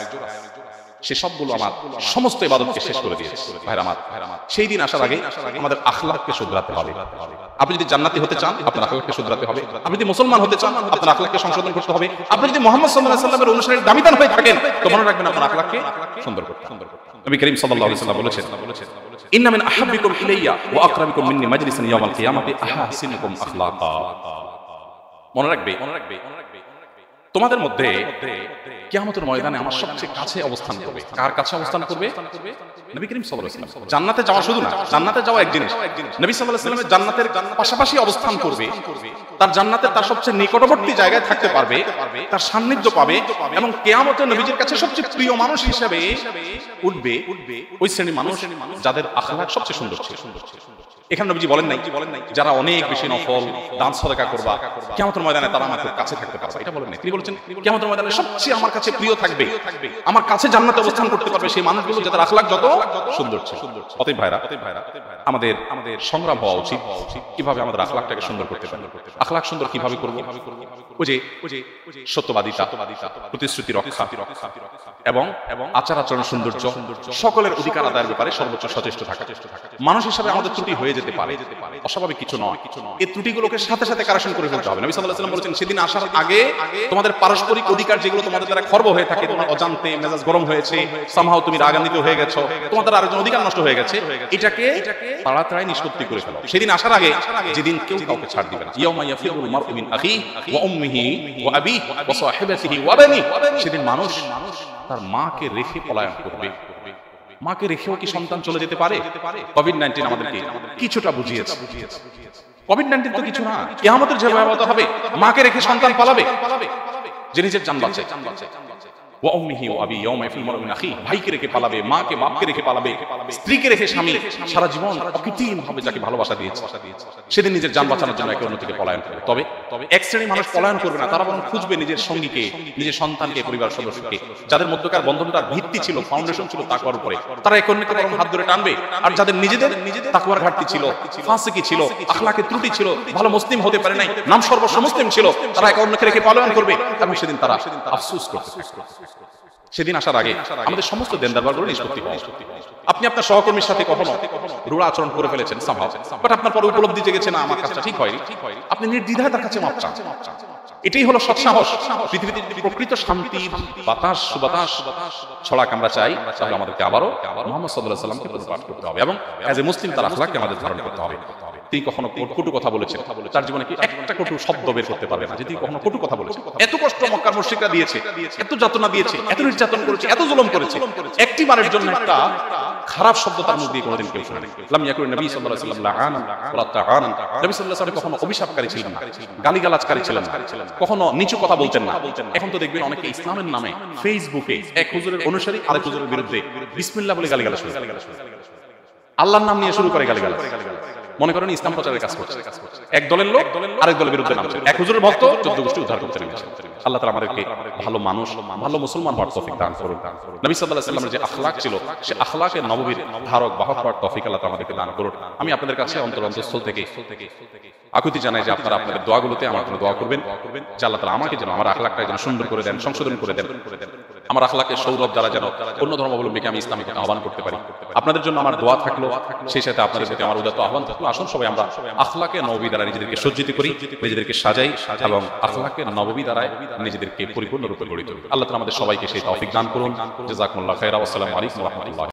সে সবগুলো আমার সমস্ত ইবাদতকে শেষ করে দিয়েছে। ভাইরা আমার, সেই দিন আসার আগে আমাদের আখলাককে শুধরাতে হবে। আপনি যদি জান্নাতি হতে চান, আপনার আখলাককে শুধরাতে হবে। আপনি যদি মুসলমান হতে চান, আপনার আখলাককে সংশোধন করতে হবে। আপনি যদি মুহাম্মদ সাল্লাল্লাহু আলাইহি ওয়াসাল্লামের অনুসারী দাবিদার হয়ে থাকেন, তো মনে রাখবেন আপনার আখলাককে সুন্দর করতে হবে। নবী করিম সাল্লাল্লাহু আলাইহি ওয়াসাল্লাম বলেছেন, ইন্না মিন আহাব্বিকুম ইলাইয়া ওয়া আকরামিকুম মিন্নি মাজলিসান ইয়াওমাল কিয়ামাতি আহসিনুকুম আখলাকা। মনে রাখবে, তোমাদের মধ্যে কিয়ামতের ময়দানে আমার সবচেয়ে কাছে অবস্থান করবে। কার কাছে অবস্থান করবে? নবী করিম সাল্লাল্লাহু আলাইহি ওয়াসাল্লাম। জান্নাতে যাওয়া শুধু না, জান্নাতে যাওয়া এক জিনিস, নবী সাল্লাল্লাহু আলাইহি ওয়াসাল্লামের জান্নাতের পাশাপাশি অবস্থান করবে, তার জান্নাতে তার সবচেয়ে নিকটবর্তী জায়গায় থাকতে পারবে, তার সান্নিধ্য পাবে, এবং কিয়ামতে নবীজির কাছে সবচেয়ে প্রিয় মানুষ হিসেবে উঠবে ওই শ্রেণীর মানুষ যাদের আখলাক সবচেয়ে সুন্দর ছিল। এখানে নবীজি বলেন নাই যারা অনেক বেশি নফল দান সাদাকা করবা কিয়ামতের ময়দানে তারা আমার খুব কাছে থাকতে পারবে, এটা বলেন নাই। তিনি বলেছেন কিয়ামতের ময়দানে সবচেয়ে আমার কাছে প্রিয় থাকবে, আমার কাছে জান্নাতে অবস্থান করতে পারবে সেই মানুষগুলো যাদের আখলাক যত সুন্দর ছিল। অতএব ভাইরা আমাদের সংগ্রাম হওয়া উচিত কিভাবে আমাদের আখলাকটাকে সুন্দর করতে পারবো। আখলাক সুন্দর কিভাবে করব? ওই যে সত্যবাদিতা, প্রতিশ্রুতি রক্ষা এবং আচার আচরণ সৌন্দর্য, সকলের অধিকার আদায়ের ব্যাপারে সর্বোচ্চ সচেষ্ট থাকা। মানুষ হিসাবে আমাদের ত্রুটি হয়ে যেতে পারে, অস্বাভাবিক কিছু নয়। এই ত্রুটিগুলোকে সাথে সাথে কারেকশন করে ফেলতে হবে। নবী সাল্লাল্লাহু আলাইহি ওয়াসাল্লাম বলেছেন সেদিন আসার আগে তোমাদের পারস্পরিক অধিকার যেগুলো তোমাদের দ্বারা খর্ব হয়ে থাকে, তোমার অজান্তে মেজাজ গরম হয়েছে, সামহাও তুমি রাগান্বিত হয়ে গেছো, তোমাদের আরেকজন অধিকার নষ্ট হয়ে গেছে, এটাকে তাড়াতাড়ি নিষ্পত্তি করে ফেলো সেদিন আসার আগে, যেদিন কেউ কাউকে ছাড় দিবে না। ইয়াউমা ইয়াফিরুল মারউ মিন আখিহি ওয়া উম্মিহি ওয়া আবিহি ওয়া সাহিবাতিহি ওয়া বানিহি, সেদিন মানুষ তার মাকে রেখে পলায়ন করবে। মাকে রেখেও কি সন্তান চলে যেতে পারে? কোভিড-19 আমাদেরকে কিছুটা বুঝিয়েছে। কোভিড-19 তো কিছু না, কিয়ামতের যে ভয়াবহতা হবে, মাকে রেখে সন্তান পালাবে যে নিজের জান বাঁচায়। ওয়া উম্মিহি ওয়া আবিহি ইয়াউমা ইয়াফিরুল মারউ মিন আখিহি, ভাইকে রেখে পালাবে, মাকে বাপকে রেখে পালাবে, স্ত্রীকে রেখে স্বামী সারা জীবন অকৃত্রিম ভাবে যাকে ভালোবাসা দিয়েছে সেদিন নিজের জান বাঁচানোর জন্য একে অন্য থেকে পলায়ন করবে। তবে এক শ্রেণীর মানুষ পলায়ন করবে না, তারা বরং খুঁজবে নিজের সঙ্গীকে, নিজের সন্তানকে, পরিবার সদস্যকে, যাদের মধ্যকার বন্ধনটার ভিত্তি ছিল, ফাউন্ডেশন ছিল তাকওয়ার উপরে, তারা একে অন্যকে বরং হাত ধরে টানবে। আর যাদের নিজেদের তাকওয়ার ঘাটতি ছিল, ফাসিকি ছিল, আখলাকে ত্রুটি ছিল, ভালো মুসলিম হতে পারে নাই, নাম সর্বস্ব মুসলিম ছিল, তারা একে অন্যকে রেখে পলায়ন করবে এবং সেদিন তারা আফসোস করবে। সেদিন আসার আগে আমাদের সমস্ত দেনদারবারগুলো নিষ্পত্তি হওয়া। আপনি আপনার সহকর্মীর সাথে কখনো রূঢ় আচরণ করে ফেলেছেন সামহাও, বাট আপনার পরে উপলব্ধি জেগেছে না আমার কাজটা ঠিক হয়নি, আপনি নির্দ্বিধায় তার কাছে মাপ চান। এটাই হলো সৎসাহস। পৃথিবীতে প্রকৃত শান্তির বাতাস সুবাতাস ছড়াক আমরা চাই, তাহলে আমাদেরকে আবারও মুহাম্মদ সাল্লাল্লাহু আলাইহি ওয়াসাল্লামকে পাঠ করতে হবে এবং এজ এ মুসলিম তার আখলাককে আমাদের ধারণ করতে হবে। তিনি কখনো কটু কথা বলেছেন, তার জীবনে কি একটা কটু শব্দ বের করতে পারবে না যে তিনি কখনো কটু কথা বলেছেন। এত কষ্ট মক্কার মুশরিকরা দিয়েছে, এত যাতনা দিয়েছে, এত নির্যাতন করেছে, এত জুলুম করেছে, একটি বারের জন্য একটা খারাপ শব্দ তার মুখ দিয়ে কোনোদিন কেউ শুনেনি। লাম ইয়াকুন নবী সাল্লাল্লাহু আলাইহি ওয়াসাল্লাম লাআনা ওয়ালা তাআনা, নবী সাল্লাল্লাহু আলাইহি ওয়াসাল্লাম কখনো অভিশাপকারী ছিলেন না, গালিগালাজকারী ছিলেন না, কখনো নিচু কথা বলতেন না। এখন তো দেখবেন অনেকে ইসলামের নামে ফেসবুকে এক হুজুরের অনুসারী আরেক হুজুরের বিরুদ্ধে বিসমিল্লাহ বলে গালিগালাজ শুরু করে, আল্লাহর নাম নিয়ে শুরু করে গালিগালাজ, মনে করেন ইসলাম প্রচারের কাজ করছে। এক দলের লোক আরেক দলের বিরুদ্ধে নামছে, এক হুজুরের ভক্ত 14 গোষ্ঠী উদ্ধার করতে নেমেছে। আল্লাহ তাআলা আমাদেরকে ভালো মানুষ, ভালো মুসলমান হওয়ার তৌফিক দান করুন। নবী সাল্লাল্লাহু আলাইহি ওয়াসাল্লামের যে আখলাক ছিল, সে আখলাকের নববীর ধারক বাহক হওয়ার তৌফিক আল্লাহ তাআলা আমাদেরকে দান করুন। আমি আপনাদের কাছে অন্তরস্থল থেকে আকুতি জানাই যে আপনারা আপনাদের দোয়াগুলোতে আমার জন্য দোয়া করবেন যে আল্লাহ তাআলা আমাকে যেন আমার আখলাকটা যেন সুন্দর করে দেন, সংশোধন করে দেন, আমার আখলাকের সৌরভ দ্বারা যেন অন্য ধর্মাবলম্বীকে আমি ইসলামে আহ্বান করতে পারি। আপনাদের জন্য আমার দোয়া থাকলো, সেই সাথে আপনাদের প্রতি আমার উদাত্ত আহ্বান থাকলো, আসুন সবাই আমরা আখলাকে নববী দ্বারা নিজেদেরকে সজ্জিত করি, নিজেদেরকে সাজাই এবং আখলাকে নববী দ্বারা নিজেদেরকে পরিপূর্ণরূপে গড়ে তুলি। আল্লাহ তাআলা আমাদের সবাইকে সেই তৌফিক দান করুন। জাযাকুমুল্লাহু খাইরা। আসসালামু আলাইকুম ওয়া রাহমাতুল্লাহ।